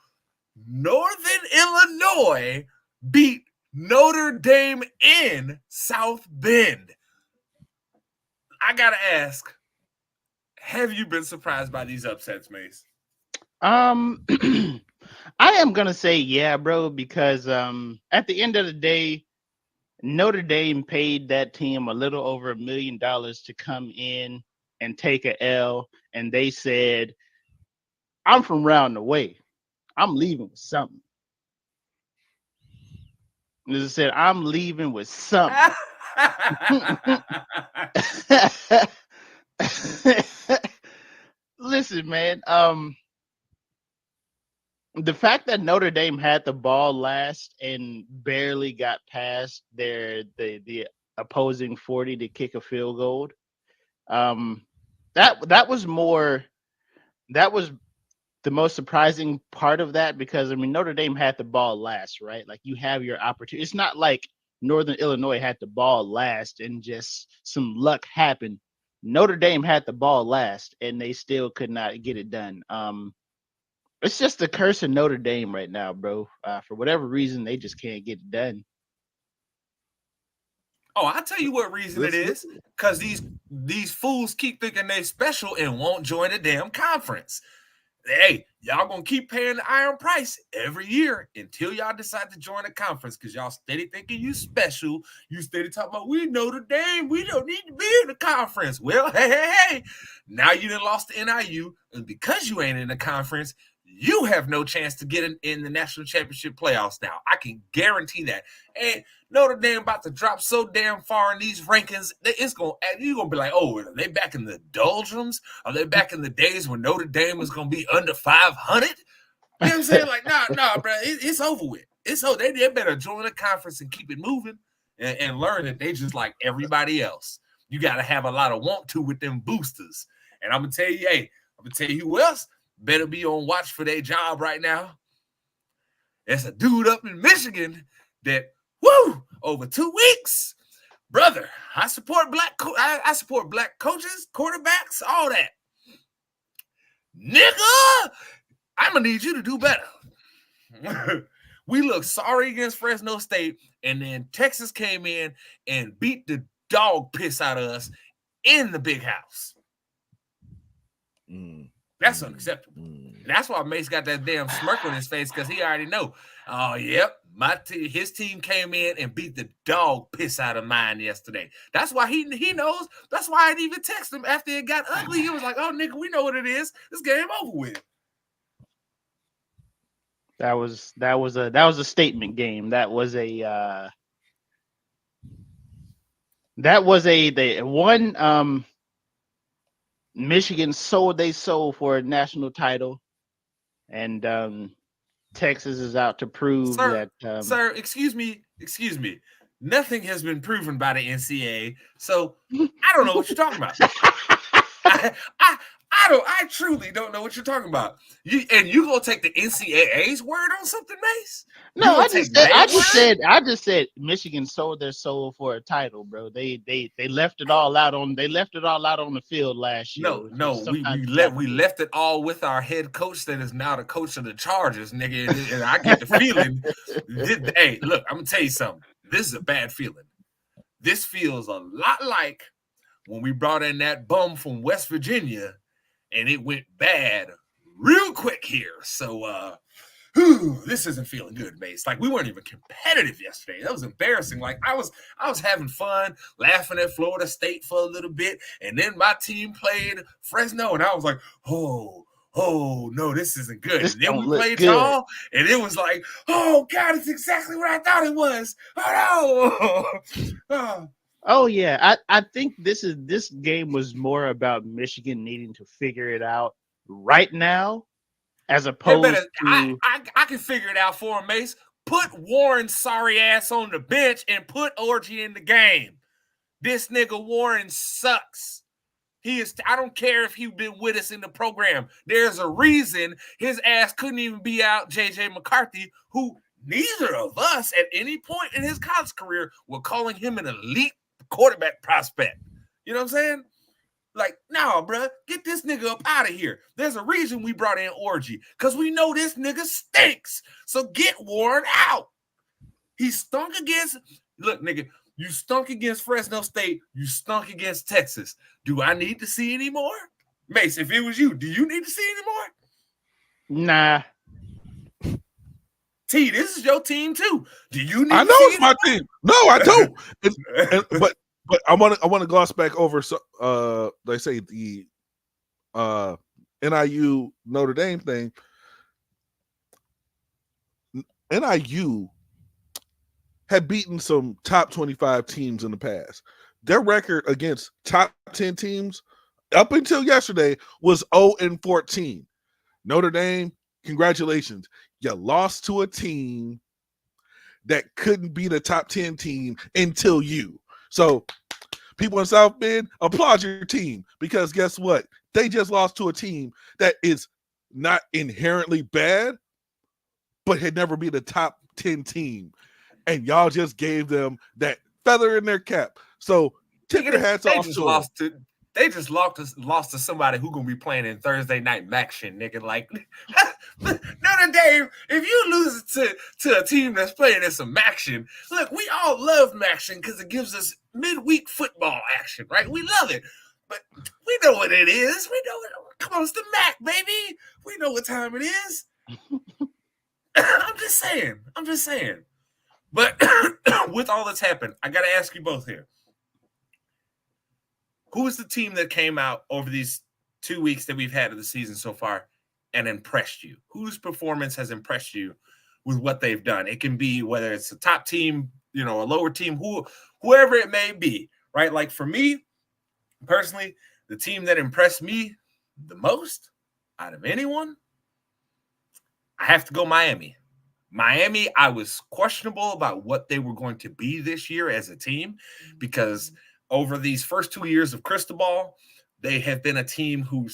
Northern Illinois beat Notre Dame in South Bend. I got to ask, have you been surprised by these upsets, Mace? I am going to say yeah, bro, because at the end of the day, Notre Dame paid that team a little over $1 million to come in and take a L, and they said, I'm from round the way. I'm leaving with something. As I said, I'm leaving with something. Listen, man. The fact that Notre Dame had the ball last and barely got past the opposing 40 to kick a field goal, that was the most surprising part of that, because I mean Notre Dame had the ball last, right? Like, you have your opportunity. It's not like Northern Illinois had the ball last and just some luck happened. Notre Dame had the ball last and they still could not get it done. It's just the curse of Notre Dame right now, bro. For whatever reason, they just can't get it done. Oh, I'll tell you what reason it is. Because these fools keep thinking they special and won't join the damn conference. Hey, y'all gonna keep paying the iron price every year until y'all decide to join the conference, because y'all steady thinking you special. You steady talking about we Notre Dame, we don't need to be in the conference. Well, hey, now you done lost to NIU, and because you ain't in the conference, you have no chance to get in the national championship playoffs now. I can guarantee that. And Notre Dame about to drop so damn far in these rankings, you're gonna be like, oh, are they back in the doldrums? Are they back in the days when Notre Dame is gonna be under 500? You know what I'm saying? Like, nah, bro, it's over with. It's over. They better join the conference and keep it moving and learn that they just like everybody else. You got to have a lot of want to with them boosters. And I'm gonna tell you, who else better be on watch for their job right now. There's a dude up in Michigan that, over 2 weeks, brother, I support black coaches, quarterbacks, all that. Nigga, I'm going to need you to do better. We looked sorry against Fresno State, and then Texas came in and beat the dog piss out of us in the big house. That's unacceptable. And that's why Mace got that damn smirk on his face, because he already know. Oh, yep, his team came in and beat the dog piss out of mine yesterday. That's why he knows. That's why I didn't even text him after it got ugly. He was like, oh, nigga, we know what it is. This game over with. That was a statement game. That was a Michigan sold for a national title, and Texas is out to prove that. Sir, excuse me. Nothing has been proven by the NCAA, so I don't know what you're talking about. I truly don't know what you're talking about. You gonna take the NCAA's word on something, Mace? No, I just said Michigan sold their soul for a title, bro. They left it all out on the field last year. No, we left it all with our head coach that is now the coach of the Chargers, nigga. And I get the feeling. Hey, look, I'm gonna tell you something. This is a bad feeling. This feels a lot like when we brought in that bum from West Virginia, and it went bad real quick here. So this isn't feeling good, Mace. Like, we weren't even competitive yesterday. That was embarrassing. Like, I was having fun, laughing at Florida State for a little bit, and then my team played Fresno, and I was like, oh no, this isn't good. And then we played Tall, and it was like, oh God, it's exactly what I thought it was. Oh no. Oh yeah, I think this game was more about Michigan needing to figure it out right now, as opposed to I can figure it out for him, Mace. Put Warren's sorry ass on the bench and put Orgy in the game. This nigga Warren sucks. I don't care if he's been with us in the program. There's a reason his ass couldn't even be out JJ McCarthy, who neither of us at any point in his college career were calling him an elite quarterback prospect. You know what I'm saying? Like, no, bro, get this nigga up out of here. There's a reason we brought in Orgy, because we know this nigga stinks. So get Warren out. He stunk against, look, nigga, you stunk against Fresno State. You stunk against Texas. Do I need to see any more? Mace, if it was you, do you need to see any more? Nah. T, this is your team too. Do you need? I know it's my team. No, I don't. But I want to gloss back over. So they say the NIU Notre Dame thing. NIU had beaten some top 25 teams in the past. Their record against top 10 teams up until yesterday was 0-14. Notre Dame, congratulations. You lost to a team that couldn't beat a top 10 team until you. So people in South Bend, applaud your team, because guess what? They just lost to a team that is not inherently bad, but had never been a top 10 team. And y'all just gave them that feather in their cap. So tip your hats off to them. They just lost to somebody who gonna be playing in Thursday night action, nigga. Like Notre Dame, if you lose to a team that's playing in some action, look, we all love action because it gives us midweek football action, right? We love it, but we know what it is. We know it. Come on, it's the MAC, baby. We know what time it is. I'm just saying. But with all that's happened, I got to ask you both here. Who is the team that came out over these 2 weeks that we've had of the season so far and impressed you? Whose performance has impressed you with what they've done? It can be whether it's a top team, a lower team, whoever it may be, right? Like for me, personally, the team that impressed me the most out of anyone, I have to go Miami. Miami, I was questionable about what they were going to be this year as a team, because over these first 2 years of Cristobal, they have been a team who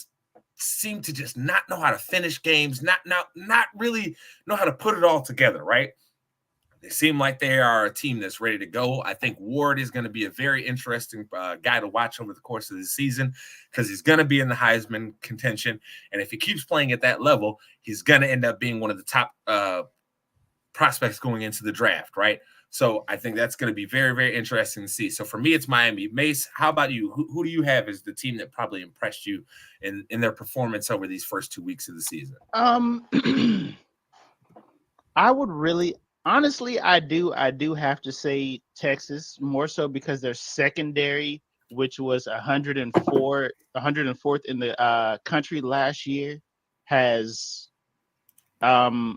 seemed to just not know how to finish games, not really know how to put it all together, right? They seem like they are a team that's ready to go. I think Ward is going to be a very interesting guy to watch over the course of the season, because he's going to be in the Heisman contention. And if he keeps playing at that level, he's going to end up being one of the top prospects going into the draft, right? So I think that's going to be very, very interesting to see. So for me, it's Miami. Mace, how about you? Who do you have as the team that probably impressed you in their performance over these first 2 weeks of the season? I would really, honestly, I do have to say Texas, more so because their secondary, which was 104th in the country last year, has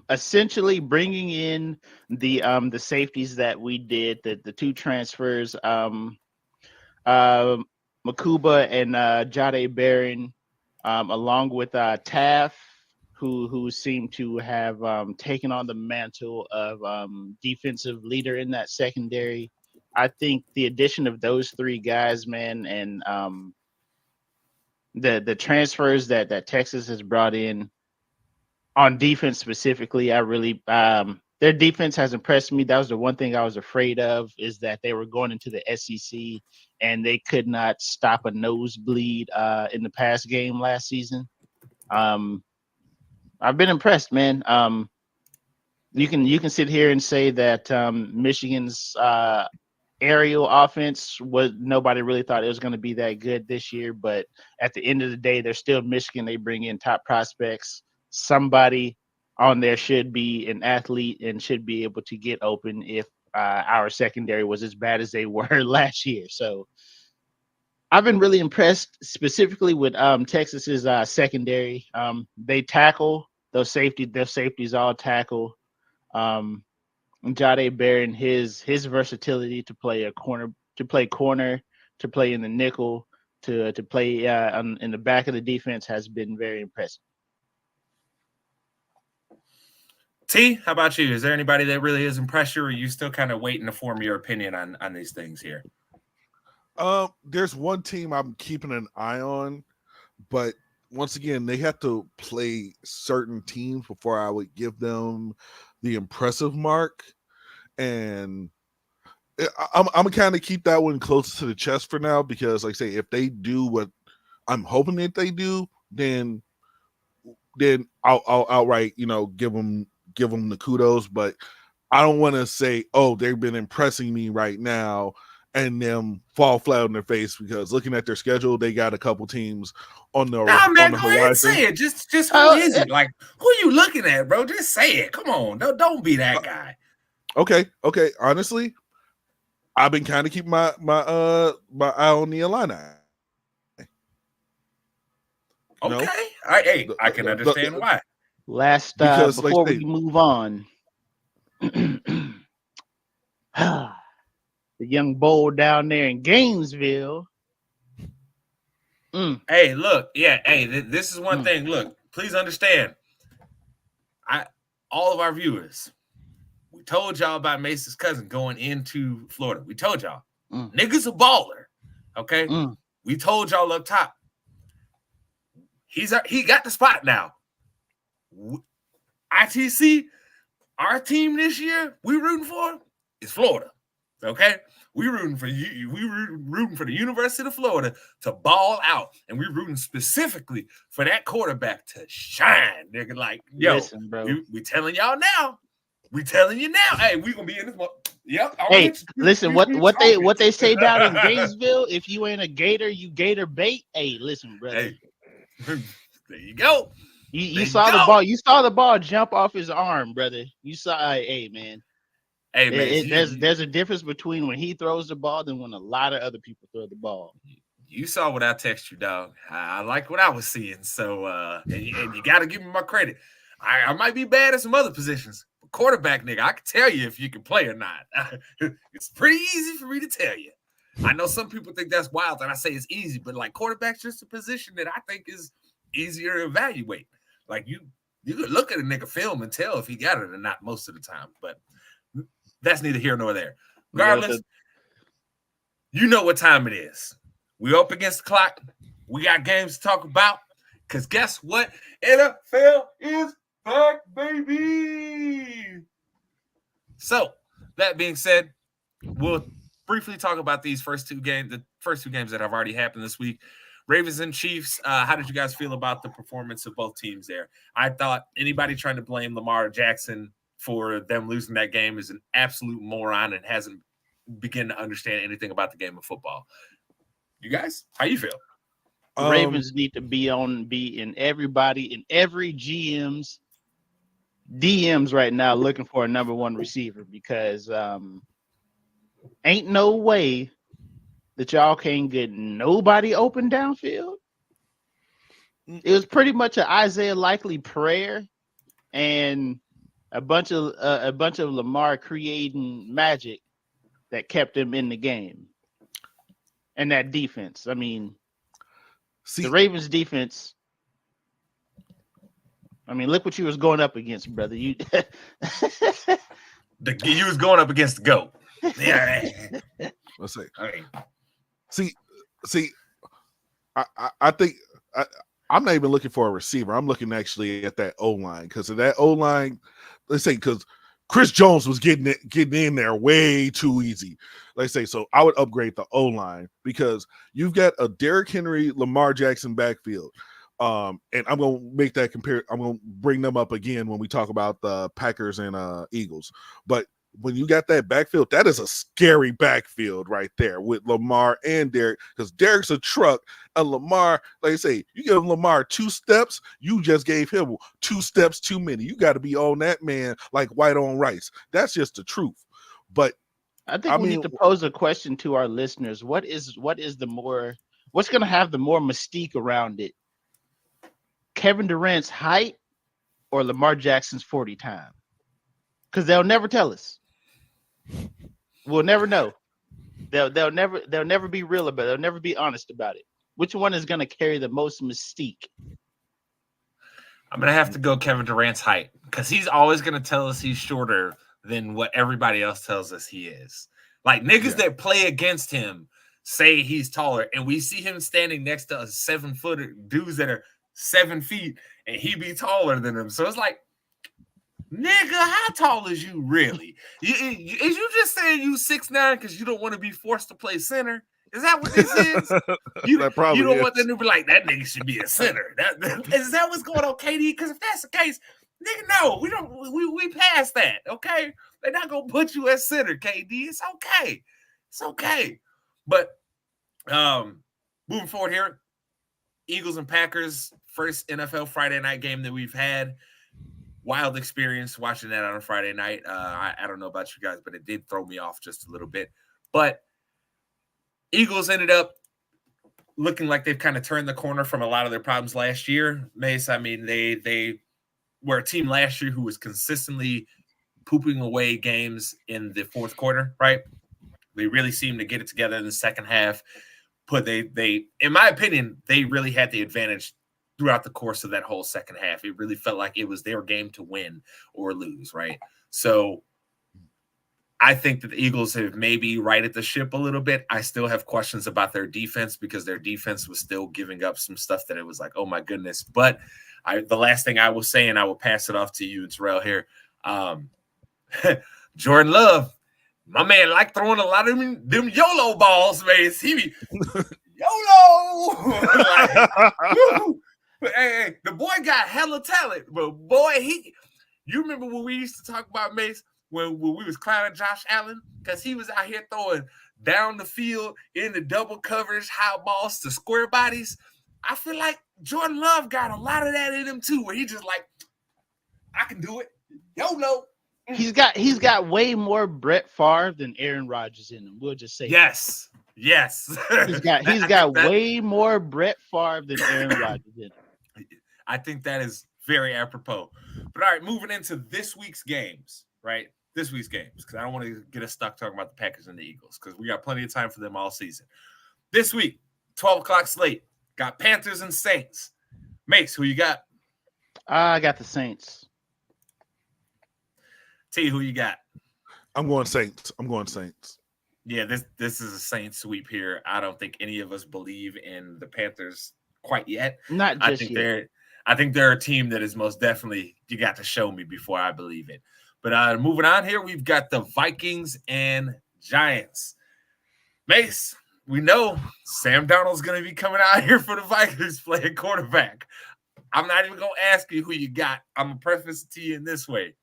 essentially bringing in the safeties that we did, the two transfers, Makuba and Jade Barron, along with Taff, who seemed to have taken on the mantle of defensive leader in that secondary. I think the addition of those three guys, man, and the transfers that Texas has brought in on defense specifically, I really their defense has impressed me. That was the one thing I was afraid of, is that they were going into the SEC and they could not stop a nosebleed in the pass game last season. I've been impressed, man. You can sit here and say that Michigan's aerial offense nobody really thought it was going to be that good this year, but at the end of the day, they're still Michigan. They bring in top prospects. Somebody on there should be an athlete and should be able to get open if our secondary was as bad as they were last year. So I've been really impressed specifically with Texas's secondary. They tackle their safeties all tackle. Jade Barron, his versatility to play corner, to play in the nickel, to play in the back of the defense has been very impressive. T, how about you? Is there anybody that really has impressed you, or are you still kind of waiting to form your opinion on these things here? There's one team I'm keeping an eye on, but once again, they have to play certain teams before I would give them the impressive mark. And I'm gonna kind of keep that one close to the chest for now, because like I say, if they do what I'm hoping that they do, then I'll outright, give them the kudos. But I don't want to say, oh, they've been impressing me right now, and them fall flat on their face, because looking at their schedule, they got a couple teams on the Nah, man, on the go ahead and say it. Just who is it? Like, who are you looking at, bro? Just say it. Come on, don't be that guy. Okay. Honestly, I've been kind of keeping my eye on the Illini. Okay. Hey, I can understand why. Last, before we move on, The young bull down there in Gainesville. Hey, look, yeah, hey, this is one thing. Look, please understand. All of our viewers, we told y'all about Mace's cousin going into Florida. We told y'all. Nigga's a baller. Okay? We told y'all up top. He got the spot now. ITC, our team this year, we rooting for is Florida. Okay? We rooting for you. We rooting for the University of Florida to ball out, and we rooting specifically for that quarterback to shine. Nigga, like, yo, listen, bro. We telling y'all now. We telling you now. Hey, we gonna be in this one. Yep. Hey, listen, what they say down in Gainesville? If you ain't a gator, you gator bait. Hey, listen, brother. Hey, there you go. You saw the ball. You saw the ball jump off his arm, brother. You saw. Hey, man. Hey, man, there's a difference between when he throws the ball than when a lot of other people throw the ball. You saw what I text you, dog. I like what I was seeing. So, and you got to give me my credit. I might be bad at some other positions. But quarterback, nigga, I can tell you if you can play or not. It's pretty easy for me to tell you. I know some people think that's wild, and I say it's easy, but like quarterback's just a position that I think is easier to evaluate. Like you could look at a nigga film and tell if he got it or not most of the time, but that's neither here nor there. Regardless, you know what time it is. We're up against the clock. We got games to talk about. Because guess what? NFL is back, baby. So, that being said, we'll briefly talk about these first two games that have already happened this week. Ravens and Chiefs, how did you guys feel about the performance of both teams there? I thought anybody trying to blame Lamar Jackson for them losing that game is an absolute moron and hasn't begun to understand anything about the game of football. You guys, how you feel? The Ravens need to be in every GM's DMs right now looking for a number one receiver because ain't no way that y'all can't get nobody open downfield. It was pretty much an Isaiah Likely prayer and a bunch of Lamar creating magic that kept him in the game. And that defense. I mean, the Ravens defense. I mean, look what you was going up against, brother. You was going up against the GOAT. Yeah. Let's see. Okay. See, I think I'm not even looking for a receiver. I'm looking actually at that O-line because of that O-line. Let's say because Chris Jones was getting in there way too easy. Let's say so. I would upgrade the O-line because you've got a Derrick Henry, Lamar Jackson backfield. And I'm gonna make that compare. I'm gonna bring them up again when we talk about the Packers and Eagles. But when you got that backfield, that is a scary backfield right there with Lamar and Derrick, because Derrick's a truck and Lamar, like I say, you give Lamar 2 steps, you just gave him 2 steps too many. You got to be on that man like white on rice. That's just the truth. But I think we need to pose a question to our listeners. What's going to have the more mystique around it? Kevin Durant's height or Lamar Jackson's 40 time? Because they'll never tell us. We'll never know. They'll never be real about it. They'll never be honest about it. Which one is going to carry the most mystique? I'm going to have to go Kevin Durant's height because he's always going to tell us he's shorter than what everybody else tells us he is. Like niggas that play against him say he's taller, and we see him standing next to a 7-footer dudes that are 7 feet, and he be taller than them. So it's like, nigga, how tall is you really? Is you just saying you 6'9" because you don't want to be forced to play center? Is that what this is? You don't want them to be like, that nigga should be a center. Is that what's going on, KD? Because if that's the case, nigga, no, we don't. We passed that, okay? They're not gonna put you at center, KD. It's okay. It's okay. But moving forward here, Eagles and Packers, first NFL Friday night game that we've had. Wild experience watching that on a Friday night. I don't know about you guys, but it did throw me off just a little bit. But Eagles ended up looking like they've kind of turned the corner from a lot of their problems last year. Mace, I mean, they were a team last year who was consistently pooping away games in the fourth quarter, right? They really seemed to get it together in the second half. They, in my opinion, they really had the advantage throughout the course of that whole second half. It really felt like it was their game to win or lose, right? So I think that the Eagles have maybe righted the ship a little bit. I still have questions about their defense because their defense was still giving up some stuff that it was like, oh my goodness. But the last thing I will say, and I will pass it off to you, Terrell, here. Jordan Love, my man, like throwing a lot of them YOLO balls, man. He be YOLO. Like, hey, the boy got hella talent, but boy, you remember when we used to talk about Mace when we was clowning Josh Allen because he was out here throwing down the field in the double coverage high balls to square bodies. I feel like Jordan Love got a lot of that in him too, where he just like, I can do it. YOLO. He's got way more Brett Favre than Aaron Rodgers in him. We'll just say yes. He's got way more Brett Favre than Aaron Rodgers in him. I think that is very apropos. But all right, moving into this week's games, right? This week's games, because I don't want to get us stuck talking about the Packers and the Eagles, because we got plenty of time for them all season. This week, 12 o'clock slate, got Panthers and Saints. Mace, who you got? I got the Saints. T, who you got? I'm going Saints. Yeah, this is a Saints sweep here. I don't think any of us believe in the Panthers quite yet. Not just yet. I think they're a team that is most definitely, you got to show me before I believe it. But moving on here, we've got the Vikings and Giants. Mace, we know Sam Darnold's going to be coming out here for the Vikings playing quarterback. I'm not even going to ask you who you got. I'm going to preface it to you in this way.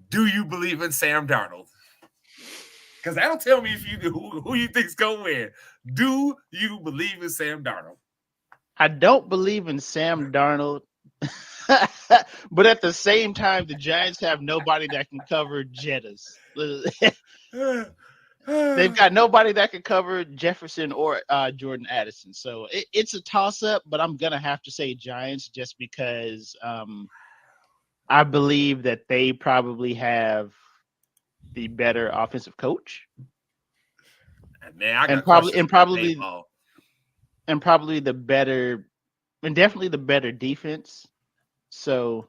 Do you believe in Sam Darnold? Because that'll tell me if you do who you think's going to win. Do you believe in Sam Darnold? I don't believe in Sam Darnold, but at the same time, the Giants have nobody that can cover Jettas. They've got nobody that can cover Jefferson or Jordan Addison. So it's a toss-up, but I'm going to have to say Giants just because I believe that they probably have the better offensive coach. Man, probably the better, and definitely the better defense. So,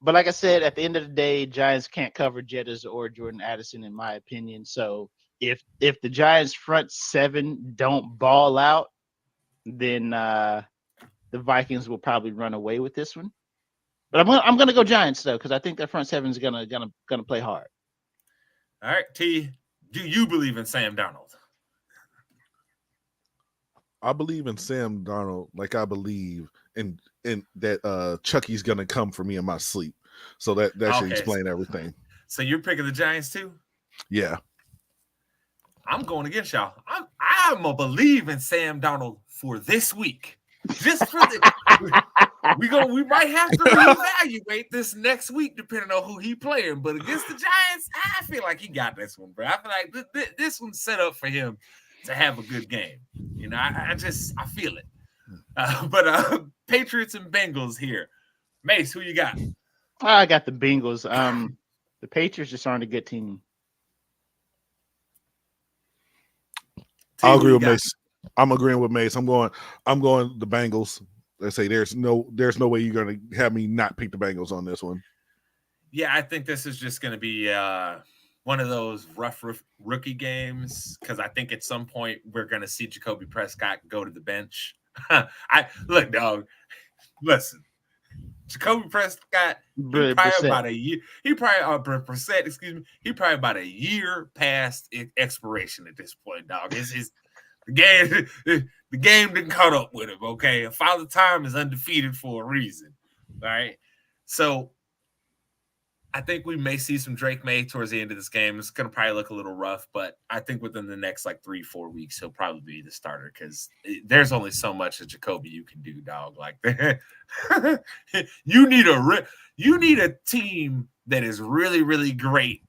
but like I said, at the end of the day, Giants can't cover Jettas or Jordan Addison, in my opinion. So, if the Giants front seven don't ball out, then the Vikings will probably run away with this one. But I'm gonna go Giants though, because I think their front seven is gonna play hard. All right, T. Do you believe in Sam Darnold? I believe in Sam Darnold like I believe in that Chucky's gonna come for me in my sleep. So that should explain everything. So you're picking the Giants too? Yeah. I'm going against y'all. I'm a believe in Sam Darnold for this week. Just for we might have to reevaluate this next week depending on who he playing. But against the Giants, I feel like he got this one, bro. I feel like this one's set up for him to have a good game. You know, I feel it. But Patriots and Bengals here. Mace, who you got? I got the Bengals. The Patriots just aren't a good team. I'll agree with Mace. I'm agreeing with Mace. I'm going the Bengals. Let's say there's no way you're gonna have me not pick the Bengals on this one. Yeah, I think this is just gonna be one of those rough rookie games because I think at some point we're gonna see Jacoby Prescott go to the bench. Listen, Jacoby Prescott, he probably about a year. He probably about a year past expiration at this point, dog. The game didn't caught up with him. Okay, Father Time is undefeated for a reason. All right, so I think we may see some Drake May towards the end of this game. It's going to probably look a little rough, but I think within the next 3-4 weeks, he'll probably be the starter because there's only so much of Jacoby you can do, dog. Like you need a team that is really, really great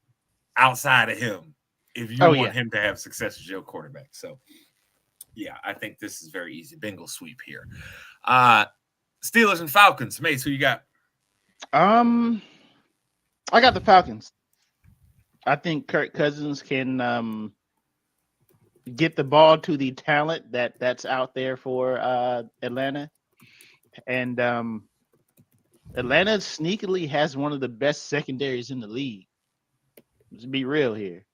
outside of him if you want him to have success as your quarterback. So, yeah, I think this is very easy. Bengals sweep here. Steelers and Falcons. Mace, who you got? I got the Falcons. I think Kirk Cousins can get the ball to the talent that's out there for Atlanta, and Atlanta sneakily has one of the best secondaries in the league. Let's be real here.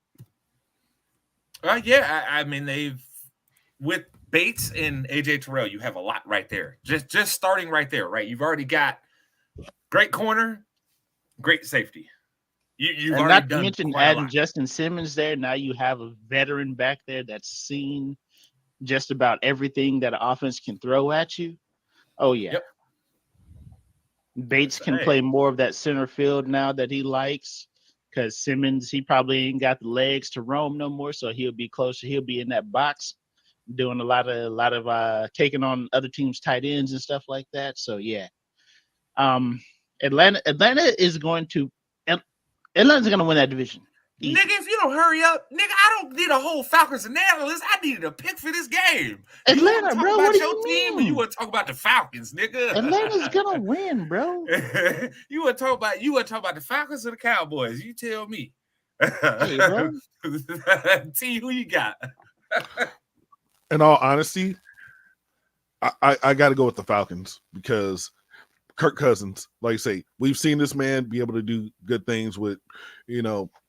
Yeah, I mean they've with Bates and AJ Terrell, you have a lot right there. Just starting right there, right? You've already got great corner, great safety. You've And already not to done mention quite a adding lot. Justin Simmons there. Now you have a veteran back there that's seen just about everything that an offense can throw at you. Oh yeah. Yep. Bates can play more of that center field now that he likes, because Simmons, he probably ain't got the legs to roam no more, so he'll be closer. He'll be in that box doing a lot of taking on other teams' tight ends and stuff like that. So yeah. Atlanta is going to win that division. Easy. Nigga, if you don't hurry up, nigga, I don't need a whole Falcons analyst. I needed a pick for this game. Atlanta, bro. What do you team, mean? You want to talk about the Falcons, nigga? Atlanta's gonna win, bro. You want to talk about the Falcons or the Cowboys? You tell me. Hey, bro. T, who you got? In all honesty, I got to go with the Falcons because Kirk Cousins, like you say, we've seen this man be able to do good things with,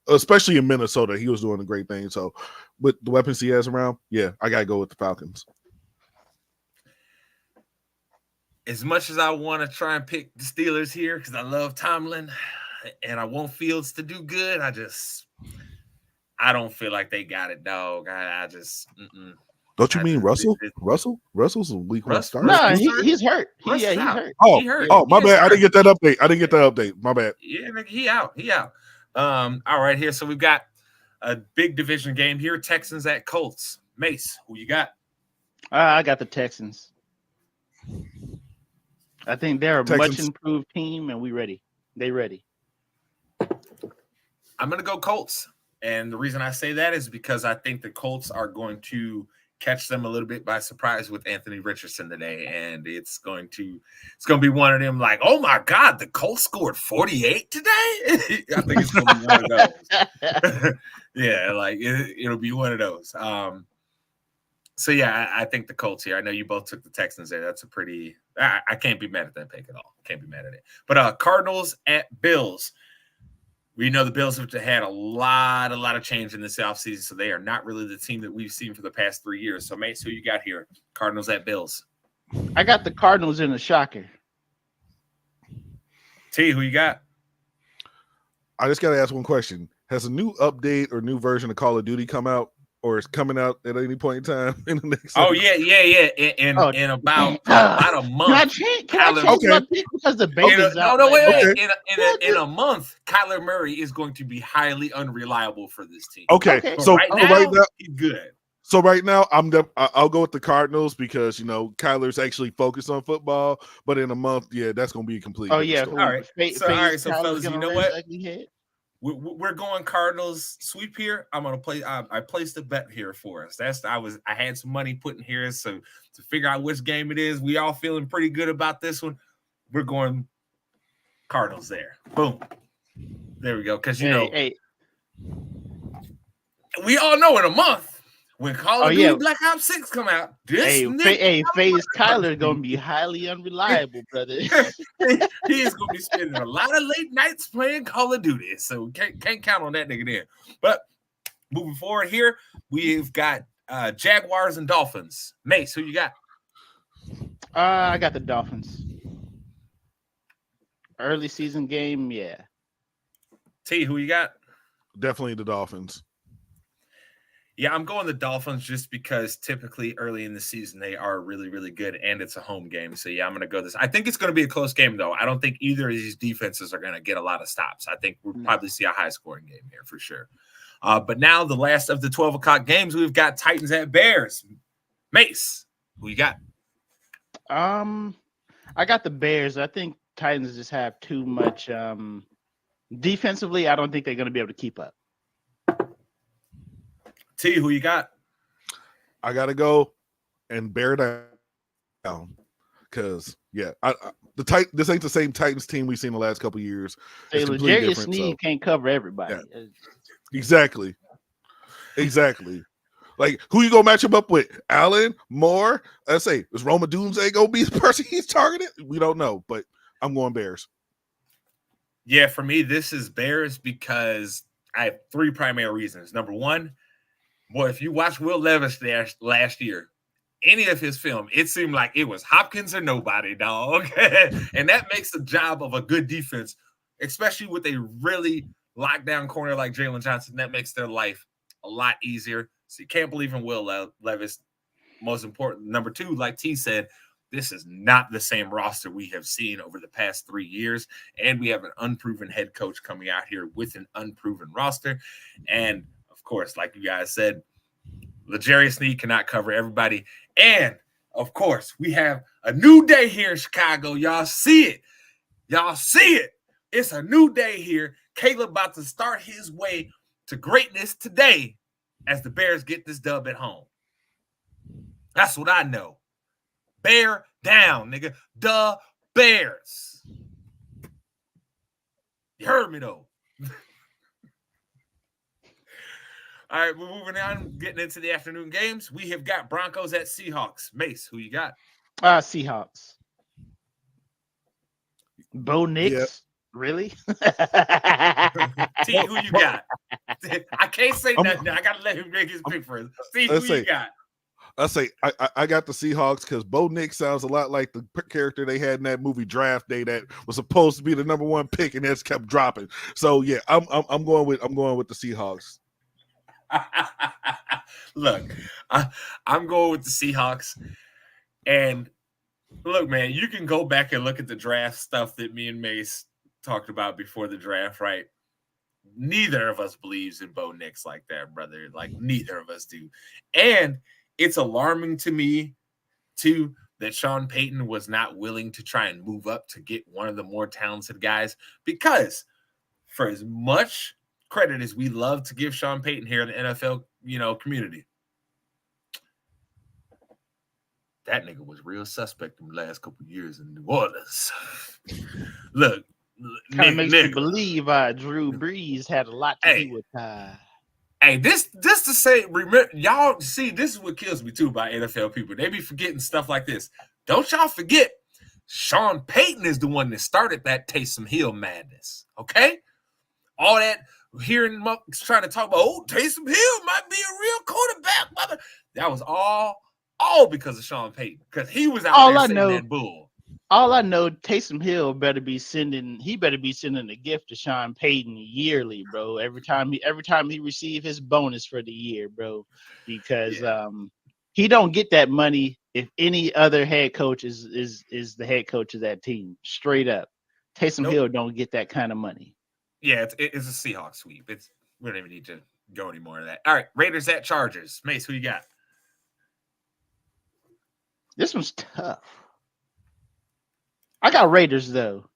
especially in Minnesota. He was doing a great thing. So with the weapons he has around, yeah, I got to go with the Falcons. As much as I want to try and pick the Steelers here because I love Tomlin and I want Fields to do good, I don't feel like they got it, dog. I just Don't you mean Russell? Russell's a week one starter. No, he's hurt. He's hurt. Oh, my bad. I didn't get that update. My bad. Yeah, he out. All right, here. So we've got a big division game here. Texans at Colts. Mace, who you got? I got the Texans. I think they're a much improved team, and we ready. They ready. I'm going to go Colts. And the reason I say that is because I think the Colts are going to catch them a little bit by surprise with Anthony Richardson today. And it's going to be one of them like, oh my God, the Colts scored 48 today. I think it's going to be one of those. Yeah, like it'll be one of those. So yeah, I think the Colts here. I know you both took the Texans there. That's a pretty, I can't be mad at that pick at all. Can't be mad at it. But Cardinals at Bills. We know the Bills have had a lot of change in this offseason, so they are not really the team that we've seen for the past 3 years. So, Mace, who you got here? Cardinals at Bills. I got the Cardinals in a shocker. T, who you got? I just got to ask one question. Has a new update or new version of Call of Duty come out or is coming out at any point in time in the next? Oh, yeah. In about a month. Can I change my pick because the beta's out? No, wait. In a month, Kyler Murray is going to be highly unreliable for this team. Okay. So right now, he's good. So right now, I'll go with the Cardinals because Kyler's actually focused on football. But in a month, yeah, that's going to be a complete. Oh yeah. Story. All right. So fellas, you know what? We're going Cardinals sweep here. I'm gonna play. I placed a bet here for us. I had some money put in here, so to figure out which game it is. We all feeling pretty good about this one. We're going Cardinals there. Boom. There we go. Because we all know in a month when Call of Duty Black Ops 6 come out, FaZe Tyler gonna be highly unreliable, brother. He is gonna be spending a lot of late nights playing Call of Duty, so can't count on that nigga there. But moving forward here, we've got Jaguars and Dolphins. Mace, who you got? I got the Dolphins. Early season game, yeah. T, who you got? Definitely the Dolphins. Yeah, I'm going the Dolphins just because typically early in the season they are really, really good, and it's a home game. So, yeah, I'm going to go this. I think it's going to be a close game, though. I don't think either of these defenses are going to get a lot of stops. I think we'll probably see a high-scoring game here for sure. But now the last of the 12 o'clock games, we've got Titans at Bears. Mace, who you got? I got the Bears. I think Titans just have too much defensively. I don't think they're going to be able to keep up. T, who you got? I got to go and bear down Because this ain't the same Titans team we've seen the last couple of years. It's completely Legarius different. Sneed can't cover everybody. Yeah. Exactly. Like, who you gonna match him up with? Allen, Moore? Let's say, is Roma Doomsday gonna be the person he's targeted? We don't know, but I'm going Bears. Yeah, for me, this is Bears because I have three primary reasons. Number one, boy, if you watch Will Levis last year, any of his film, it seemed like it was Hopkins or nobody, dog. And that makes the job of a good defense, especially with a really lockdown corner like Jalen Johnson, that makes their life a lot easier. So you can't believe in Will Levis. Most important, number two, like T said, this is not the same roster we have seen over the past 3 years. And we have an unproven head coach coming out here with an unproven roster. And, of course, like you guys said, L'Jarius Sneed cannot cover everybody. And, of course, we have a new day here in Chicago. Y'all see it. It's a new day here. Caleb about to start his way to greatness today as the Bears get this dub at home. That's what I know. Bear down, nigga. The Bears. You heard me, though. All right, we're moving on, getting into the afternoon games. We have got Broncos at Seahawks. Mace, who you got? Seahawks. Bo Nix? Yep. Really? T, who you got? I can't say nothing. I got to let him make his pick first. See who you got. I got the Seahawks because Bo Nix sounds a lot like the character they had in that movie Draft Day that was supposed to be the number one pick and that's kept dropping. So yeah, I'm going with the Seahawks. Look, I'm going with the Seahawks. And look, man, you can go back and look at the draft stuff that me and Mace talked about before the draft, right? Neither of us believes in Bo Nix like that, brother. Like, neither of us do. And it's alarming to me, too, that Sean Payton was not willing to try and move up to get one of the more talented guys, because for as much credit as we love to give Sean Payton here in the NFL, community, that nigga was real suspect in the last couple of years in New Orleans. Look, kind of makes me believe Drew Brees had a lot to do with Hey, this to say, remember, y'all see, this is what kills me too about NFL people. They be forgetting stuff like this. Don't y'all forget, Sean Payton is the one that started that Taysom Hill madness. Okay, all that hearing trying to talk about, Taysom Hill might be a real quarterback, mother. That was all because of Sean Payton, because he was out there saying that bull. All I know, Taysom Hill better be sending a gift to Sean Payton yearly, bro. Every time he receive his bonus for the year, bro, because he don't get that money if any other head coach is the head coach of that team. Straight up, Taysom Hill don't get that kind of money. Yeah, it's a Seahawks sweep. We don't even need to go any more of that. All right, Raiders at Chargers. Mace, who you got? This one's tough. I got Raiders though.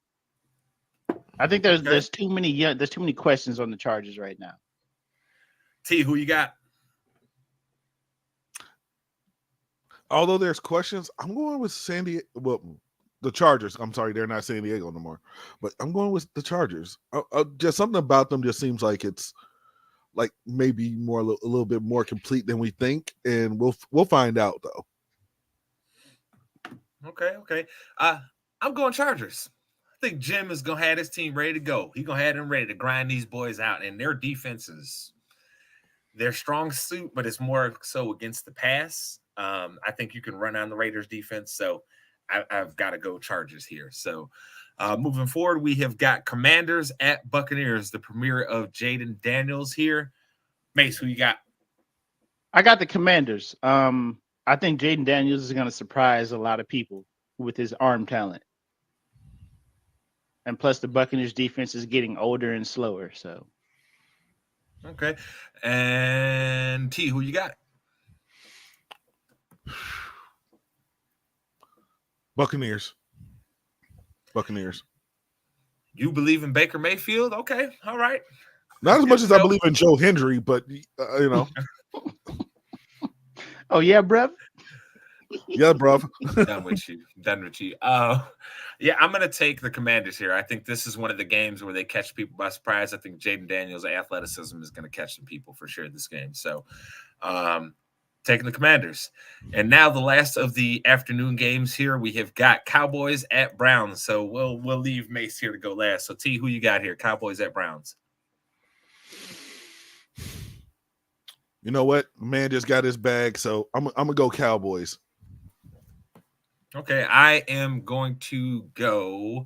I think there's too many questions on the Chargers right now. T, who you got? Although there's questions, I'm going with San Diego. Well, the Chargers. I'm sorry, they're not San Diego no more, but I'm going with the Chargers. Just something about them just seems like it's like maybe a little bit more complete than we think, and we'll find out though. Okay. I'm going Chargers. I think Jim is going to have his team ready to go. He's going to have them ready to grind these boys out. And their defense is their strong suit, but it's more so against the pass. I think you can run on the Raiders defense. So I've got to go Chargers here. So moving forward, we have got Commanders at Buccaneers, the premiere of Jaden Daniels here. Mace, who you got? I got the Commanders. I think Jaden Daniels is going to surprise a lot of people with his arm talent. And plus, the Buccaneers defense is getting older and slower. So, okay. And T, who you got? Buccaneers. You believe in Baker Mayfield? Okay, all right. Not as much as I believe in Joe Hendry, but Oh yeah, bruv. Yeah, bro. Done with you. Done with you. Yeah, I'm gonna take the Commanders here. I think this is one of the games where they catch people by surprise. I think Jaden Daniels' athleticism is gonna catch some people for sure this game. So taking the Commanders. And now the last of the afternoon games here. We have got Cowboys at Browns. So we'll leave Mace here to go last. So T, who you got here? Cowboys at Browns. You know what? Man just got his bag, so I'm gonna go Cowboys. Okay, I am going to go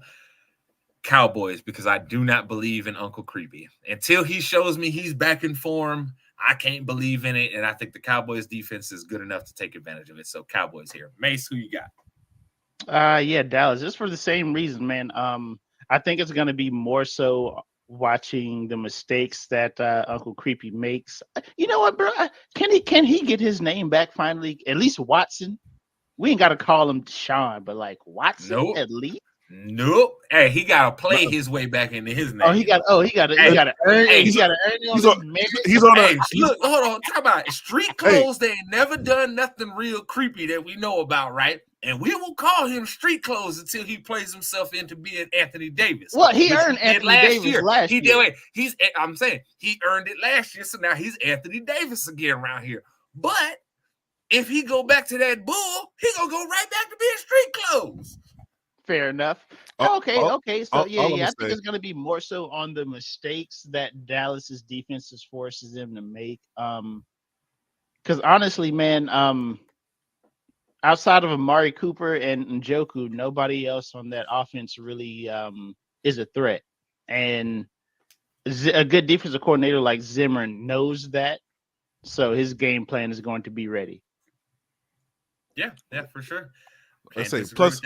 Cowboys because I do not believe in Uncle Creepy. Until he shows me he's back in form, I can't believe in it. And I think the Cowboys defense is good enough to take advantage of it. So Cowboys here. Mace, who you got? Yeah, Dallas. Just for the same reason, man. I think it's gonna be more so watching the mistakes that Uncle Creepy makes. You know what, bro? Can he get his name back finally? At least Watson. We ain't got to call him Sean, but like Watson Nope. at least. Nope. Hey, he got to play his way back into his name. He got to earn. Hey, he got to earn it. He's on Hey, a look, hold on. Talk about street clothes. They ain't never done nothing real creepy that we know about, right? And we will call him street clothes until he plays himself into being Anthony Davis. Well, he earned Anthony Davis last year. He did. I'm saying he earned it last year, so now he's Anthony Davis again around here. But if he go back to that bull, he gonna go right back to being street clothes. Fair enough. Okay. So I think it's gonna be more so on the mistakes that Dallas's defenses forces them to make. Because honestly, man, outside of Amari Cooper and Njoku, nobody else on that offense really is a threat. And a good defensive coordinator like Zimmer knows that, so his game plan is going to be ready. Yeah, for sure. Let's say plus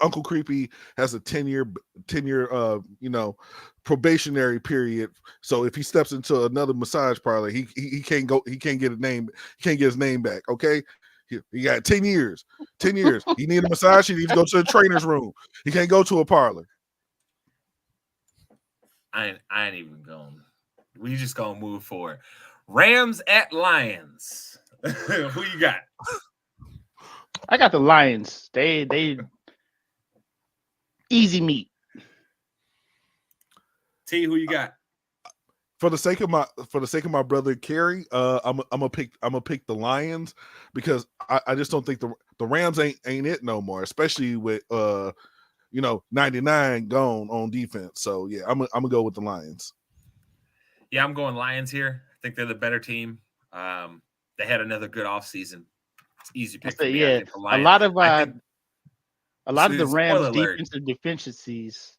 Uncle Creepy has a 10-year probationary period. So if he steps into another massage parlor, he can't get his name back. Okay. He got 10 years. 10 years. He need a massage. He needs to go to the trainer's room. He can't go to a parlor. I ain't even going. We just gonna move forward. Rams at Lions. Who you got? I got the Lions. They easy meat. T, who you got? For the sake of my brother Kerry, I'm gonna pick the Lions because I just don't think the Rams ain't it no more, especially with 99 gone on defense. So yeah, I'm gonna go with the Lions. Yeah, I'm going Lions here. I think they're the better team. They had another good offseason. It's easy pick. Yeah, a lot of the Rams' defensive deficiencies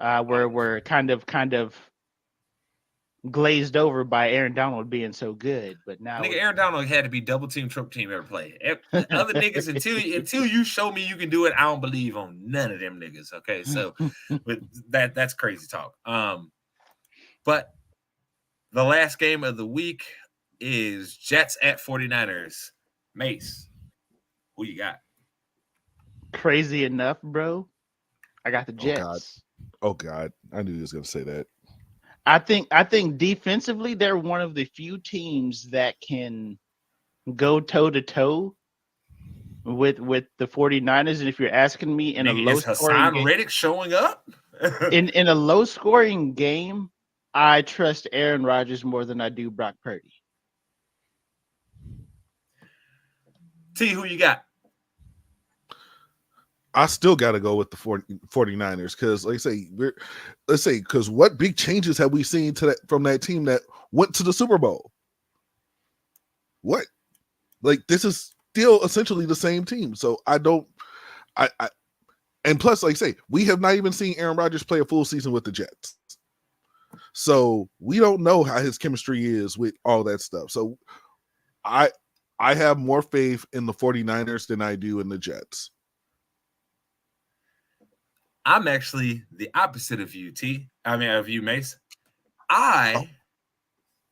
were kind of glazed over by Aaron Donald being so good. But now Aaron Donald had to be double team, triple team every play. Other niggas until you show me you can do it, I don't believe on none of them niggas. Okay, so that's crazy talk. But the last game of the week is Jets at 49ers. Mace, who you got? Crazy enough, bro. I got the Jets. Oh God. I knew he was gonna say that. I think defensively they're one of the few teams that can go toe to toe with the 49ers. And if you're asking me in a low scoring game, Reddick showing up in a low scoring game, I trust Aaron Rodgers more than I do Brock Purdy. T, who you got? I still got to go with the 49ers because, because what big changes have we seen from that team that went to the Super Bowl? What? This is still essentially the same team. So and plus, we have not even seen Aaron Rodgers play a full season with the Jets. So we don't know how his chemistry is with all that stuff. So I have more faith in the 49ers than I do in the Jets. I'm actually the opposite of you, of you, Mace. I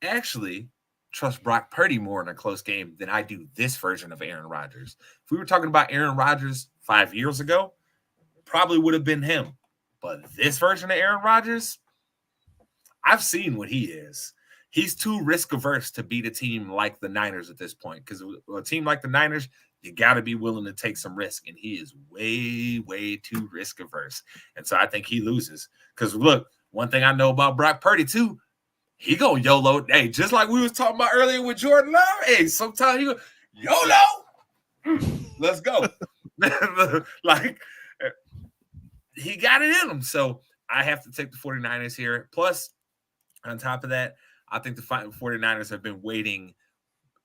actually trust Brock Purdy more in a close game than I do this version of Aaron Rodgers. If we were talking about Aaron Rodgers 5 years ago, probably would have been him. But this version of Aaron Rodgers, I've seen what he is. he's too risk averse to beat a team like the Niners at this point. Because a team like the Niners, you got to be willing to take some risk, and he is way too risk averse. And so I think he loses. Because look, one thing I know about Brock Purdy too, he gonna YOLO. Hey, just like we was talking about earlier with Jordan Love. Hey, sometimes he go YOLO. Let's go. Like he got it in him. So I have to take the 49ers here. Plus, on top of that, I think the 49ers have been waiting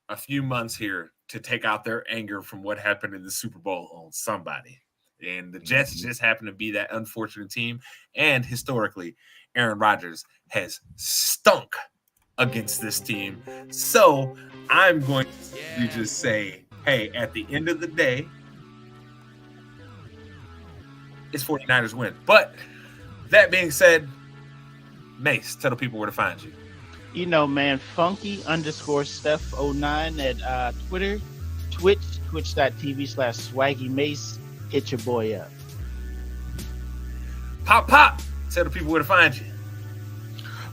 a few months here to take out their anger from what happened in the Super Bowl on somebody. And the Jets just happen to be that unfortunate team. And historically, Aaron Rodgers has stunk against this team. So I'm going to just say, hey, at the end of the day, it's 49ers win. But that being said, Mace, tell the people where to find you. You know, man, funky_Steph09 at Twitter, twitch.tv/swaggymace. Hit your boy up. Pop, tell the people where to find you.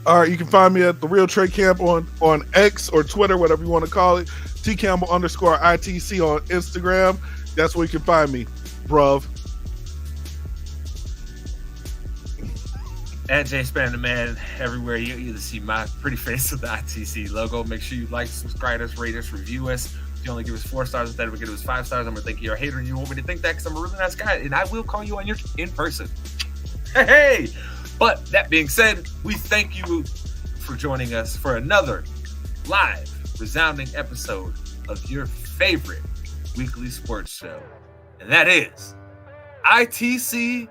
All right, you can find me at The Real Trey Camp on X or Twitter, whatever you want to call it. _ITC on Instagram. That's where you can find me, bruv. At J-Span the Man, everywhere you either see my pretty face with the ITC logo. Make sure you like, subscribe us, rate us, review us. If you only give us 4 stars instead of give us 5 stars, I'm going to think you're a hater and you want me to think that because I'm a really nice guy and I will call you on your in person. Hey! But that being said, we thank you for joining us for another live, resounding episode of your favorite weekly sports show. And that is ITC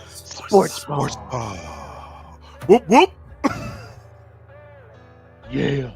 Sportsball. Whoop, whoop. Yeah.